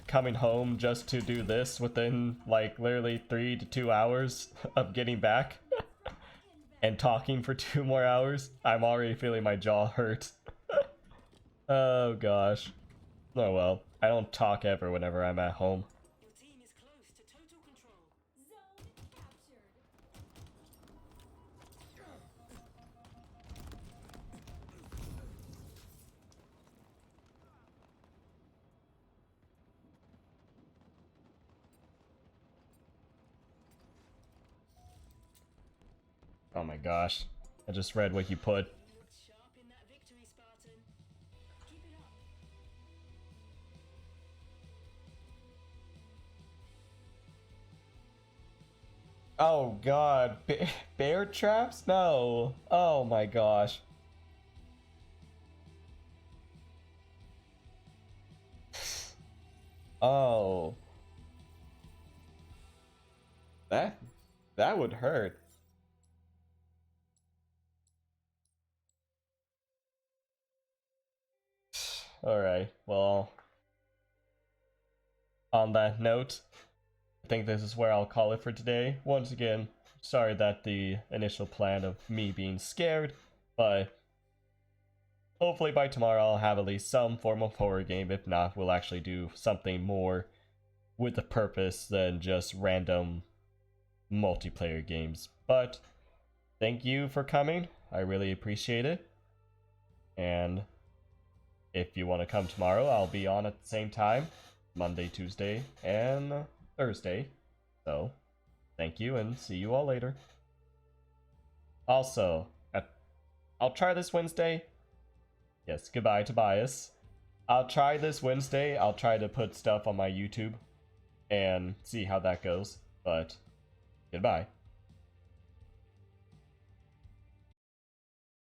coming home just to do this within like literally 3 to 2 hours of getting back and talking for 2 more hours, I'm already feeling my jaw hurt. Oh gosh. Oh well, I don't talk ever whenever I'm at home. Your team is close to total control. Zone captured. Oh my gosh. I just read what you put. You looked sharp in that victory, Spartan. Keep it up. Oh god, bear traps? No. Oh my gosh. Oh. That would hurt. Alright, well, on that note, I think this is where I'll call it for today. Once again, sorry that the initial plan of me being scared, but hopefully by tomorrow I'll have at least some form of horror game. If not, we'll actually do something more with a purpose than just random multiplayer games. But thank you for coming. I really appreciate it. And if you want to come tomorrow, I'll be on at the same time, Monday, Tuesday, and Thursday. So, thank you and see you all later. Also, I'll try this Wednesday. Yes, goodbye, Tobias. I'll try this Wednesday. I'll try to put stuff on my YouTube and see how that goes. But, goodbye.